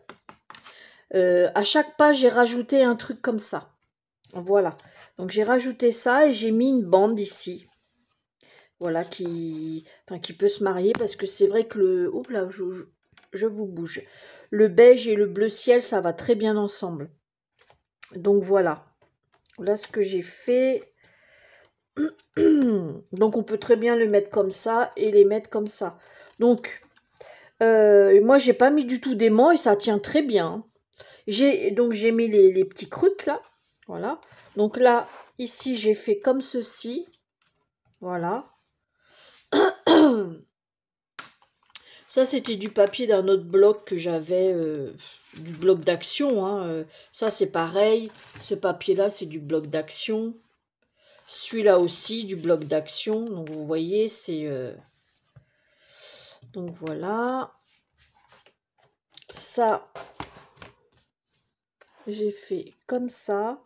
à chaque page, j'ai rajouté un truc comme ça. Voilà. Donc j'ai rajouté ça et j'ai mis une bande ici. Voilà, qui peut se marier parce que c'est vrai que le... Oups là, je vous bouge. Le beige et le bleu ciel, ça va très bien ensemble. Donc voilà. Voilà ce que j'ai fait. Donc on peut très bien le mettre comme ça et les mettre comme ça. Donc, moi j'ai pas mis du tout d'aimant et ça tient très bien. Donc j'ai mis les petits trucs là. Voilà. Donc là, ici, j'ai fait comme ceci. Voilà. Ça, c'était du papier d'un autre bloc que j'avais, du bloc d'action. Hein. Ça, c'est pareil. Ce papier-là, c'est du bloc d'action. Celui-là aussi, du bloc d'action. Donc, vous voyez, c'est... Donc, voilà. Ça, j'ai fait comme ça.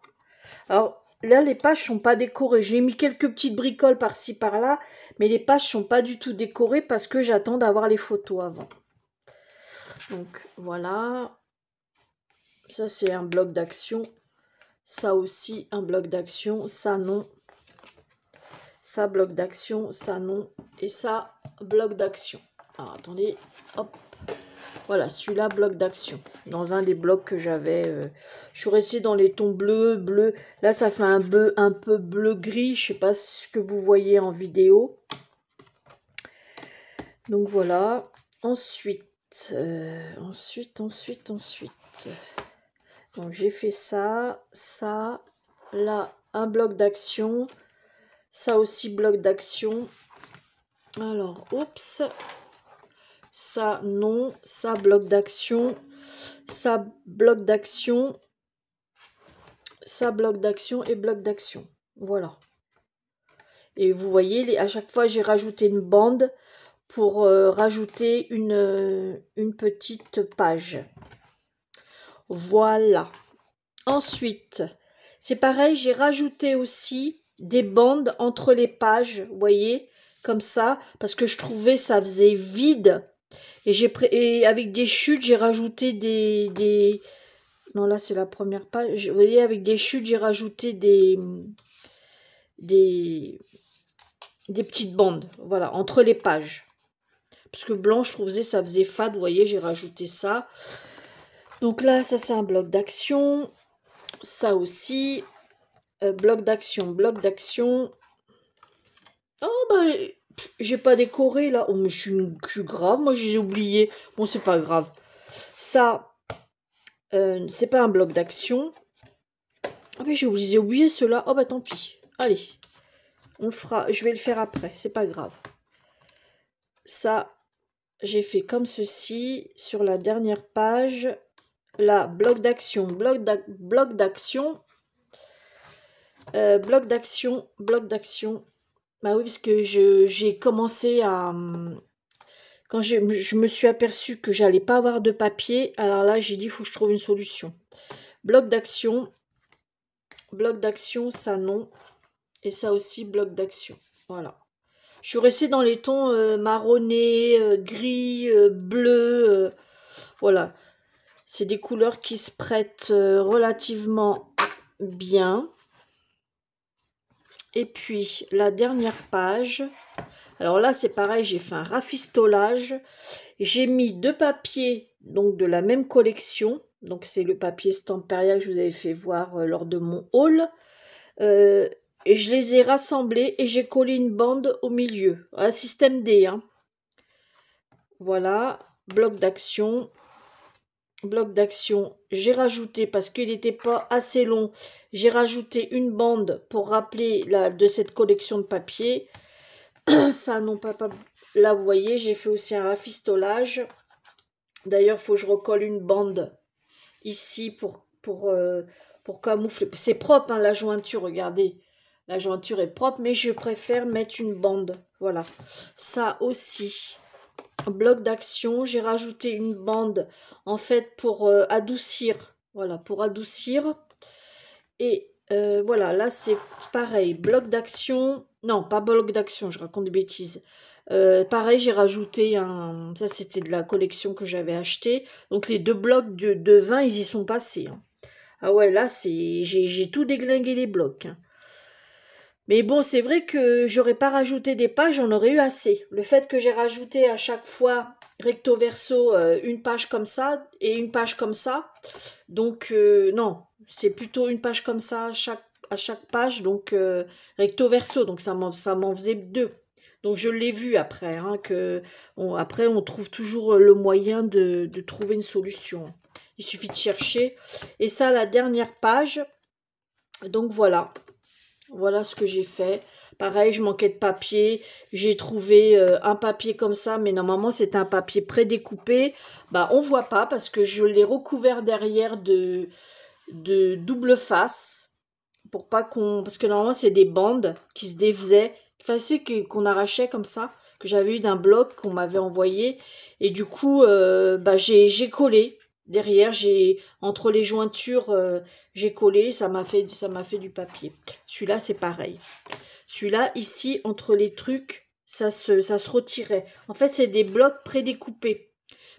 Alors, là, les pages sont pas décorées. J'ai mis quelques petites bricoles par-ci, par-là. Mais les pages sont pas du tout décorées parce que j'attends d'avoir les photos avant. Donc, voilà. Ça, c'est un bloc d'action. Ça aussi, un bloc d'action. Ça, non. Ça, bloc d'action. Ça, non. Et ça, bloc d'action. Alors, attendez. Hop. Voilà, celui-là, bloc d'action. Dans un des blocs que j'avais. Je suis restée dans les tons bleus, bleu. Là, ça fait un peu bleu-gris. Je sais pas ce que vous voyez en vidéo. Donc voilà. Ensuite. Donc j'ai fait ça, là, un bloc d'action. Ça aussi, bloc d'action. Alors, oups. Ça, non. Ça, bloc d'action. Ça, bloc d'action. Ça, bloc d'action et bloc d'action. Voilà. Et vous voyez, à chaque fois, j'ai rajouté une bande pour rajouter une petite page. Voilà. Ensuite, c'est pareil, j'ai rajouté aussi des bandes entre les pages, vous voyez, comme ça, parce que je trouvais ça faisait vide. Et avec des chutes, j'ai rajouté des... Non, là, c'est la première page. Vous voyez, avec des chutes, j'ai rajouté des petites bandes, voilà, entre les pages. Parce que blanc, je trouvais ça faisait fade, vous voyez, j'ai rajouté ça. Donc là, ça, c'est un bloc d'action. Ça aussi, bloc d'action, bloc d'action. Oh, bah, j'ai pas décoré, là. Oh, mais je suis grave, moi, j'ai oublié. Bon, c'est pas grave. Ça, c'est pas un bloc d'action. Ah, mais j'ai oublié cela. Oh, bah, tant pis. Allez, on le fera. Je vais le faire après, c'est pas grave. Ça, j'ai fait comme ceci sur la dernière page. Là, bloc d'action, bloc d'action. Bloc d'action, bloc d'action. Bah oui, parce que j'ai commencé à... Quand je me suis aperçue que j'allais pas avoir de papier, alors là, j'ai dit, il faut que je trouve une solution. Bloc d'action, ça non. Et ça aussi, bloc d'action. Voilà. Je suis restée dans les tons marronné, gris, bleu. Voilà. C'est des couleurs qui se prêtent relativement bien. Et puis, la dernière page. Alors là, c'est pareil, j'ai fait un rafistolage. J'ai mis deux papiers, donc de la même collection. Donc, c'est le papier Stamperia que je vous avais fait voir lors de mon haul. Et je les ai rassemblés et j'ai collé une bande au milieu. Un système D. Hein. Voilà, bloc d'action. Bloc d'action, j'ai rajouté, parce qu'il n'était pas assez long, j'ai rajouté une bande pour rappeler de cette collection de papier. Ça, non pas... Là, vous voyez, j'ai fait aussi un rafistolage. D'ailleurs, il faut que je recolle une bande ici pour camoufler. C'est propre, hein, la jointure, regardez. La jointure est propre, mais je préfère mettre une bande. Voilà. Ça aussi. Bloc d'action, j'ai rajouté une bande en fait pour adoucir, voilà, pour adoucir. Et voilà, là c'est pareil, bloc d'action, non pas bloc d'action, je raconte des bêtises. Pareil, j'ai rajouté ça c'était de la collection que j'avais acheté, donc les deux blocs de 20 ils y sont passés. Hein. Ah ouais, là j'ai tout déglingué les blocs. Hein. Mais bon, c'est vrai que j'aurais pas rajouté des pages, j'en aurais eu assez. Le fait que j'ai rajouté à chaque fois recto verso une page comme ça et une page comme ça. Donc non, c'est plutôt une page comme ça à chaque page, donc recto verso. Donc ça m'en faisait deux. Donc je l'ai vu après, hein, après on trouve toujours le moyen de trouver une solution. Il suffit de chercher. Et ça, la dernière page. Donc voilà. Voilà ce que j'ai fait. Pareil, je manquais de papier. J'ai trouvé un papier comme ça, mais normalement, c'est un papier prédécoupé. Bah, on voit pas parce que je l'ai recouvert derrière de double face. Pour pas qu'on... Parce que normalement, c'est des bandes qui se défaisaient. Enfin, c'est qu'on arrachait comme ça. Que j'avais eu d'un bloc qu'on m'avait envoyé. Et du coup, bah, j'ai collé. Derrière, entre les jointures, j'ai collé, ça m'a fait du papier. Celui-là, c'est pareil. Celui-là, ici, entre les trucs, ça se retirait. En fait, c'est des blocs prédécoupés.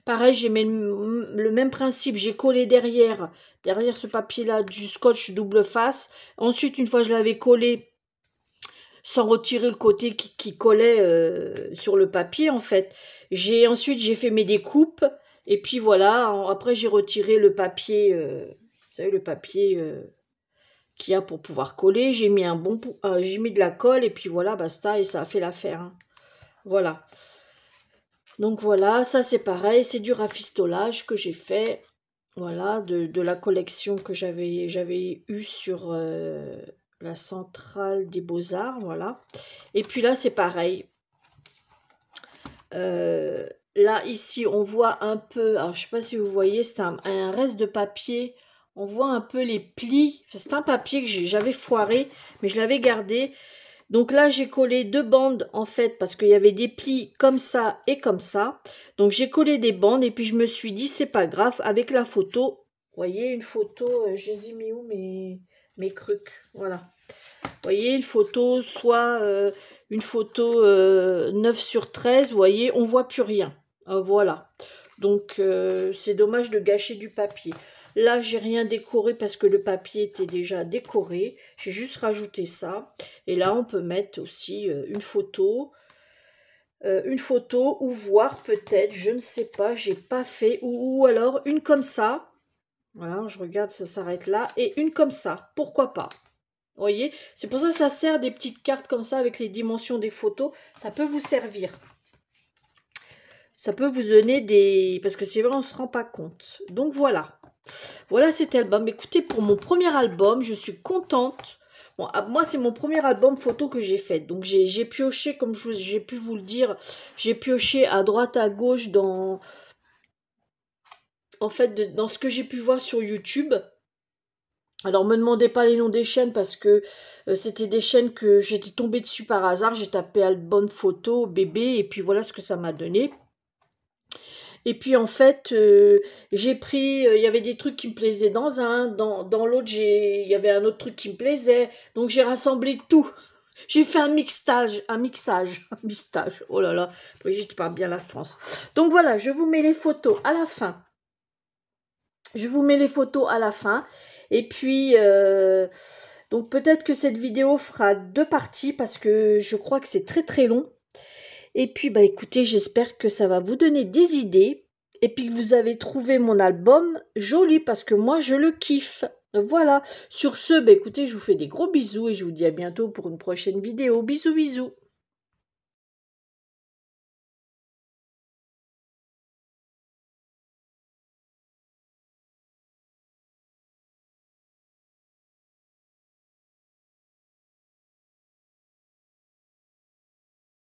Pareil, j'ai mis le même principe. J'ai collé derrière ce papier-là, du scotch double face. Ensuite, une fois que je l'avais collé, sans retirer le côté qui collait sur le papier, en fait. Ensuite, j'ai fait mes découpes. Et puis voilà, après j'ai retiré le papier, vous savez, le papier qu'il y a pour pouvoir coller. J'ai mis j'ai mis de la colle et puis voilà, basta, et ça a fait l'affaire. Hein. Voilà. Donc voilà, ça c'est pareil, c'est du rafistolage que j'ai fait. Voilà, de la collection que j'avais eue sur la centrale des Beaux-Arts, voilà. Et puis là, c'est pareil. Là, ici, on voit un peu, alors je sais pas si vous voyez, c'est un reste de papier. On voit un peu les plis. Enfin, c'est un papier que j'avais foiré, mais je l'avais gardé. Donc là, j'ai collé 2 bandes, en fait, parce qu'il y avait des plis comme ça et comme ça. Donc j'ai collé des bandes, et puis je me suis dit, c'est pas grave, avec la photo. Vous voyez, une photo, je les ai mis où mes trucs, voilà. Vous voyez, une photo, soit une photo 9 sur 13, vous voyez, on voit plus rien. Voilà. Donc, c'est dommage de gâcher du papier. Là, j'ai rien décoré parce que le papier était déjà décoré. J'ai juste rajouté ça. Et là, on peut mettre aussi une photo ou voir peut-être, je ne sais pas, j'ai pas fait. Ou alors une comme ça. Voilà, je regarde, ça s'arrête là. Et une comme ça, pourquoi pas. Vous voyez, c'est pour ça que ça sert des petites cartes comme ça avec les dimensions des photos. Ça peut vous servir. Ça peut vous donner des... Parce que c'est vrai, on ne se rend pas compte. Donc voilà. Voilà cet album. Écoutez, pour mon premier album, je suis contente. Bon, moi, c'est mon premier album photo que j'ai fait. Donc j'ai pioché, comme j'ai pu vous le dire, j'ai pioché à droite, à gauche dans... En fait, dans ce que j'ai pu voir sur YouTube. Alors, me demandez pas les noms des chaînes parce que c'était des chaînes que j'étais tombée dessus par hasard. J'ai tapé album photo, bébé, et puis voilà ce que ça m'a donné. Et puis en fait, j'ai pris, il y avait des trucs qui me plaisaient dans un, dans l'autre, il y avait un autre truc qui me plaisait. Donc j'ai rassemblé tout. J'ai fait un mixage. Oh là là, Brigitte parle bien la France. Donc voilà, je vous mets les photos à la fin. Et puis, donc peut-être que cette vidéo fera 2 parties parce que je crois que c'est très très long. Et puis, bah écoutez, j'espère que ça va vous donner des idées. Et puis que vous avez trouvé mon album joli parce que moi, je le kiffe. Voilà. Sur ce, bah écoutez, je vous fais des gros bisous et je vous dis à bientôt pour une prochaine vidéo. Bisous, bisous.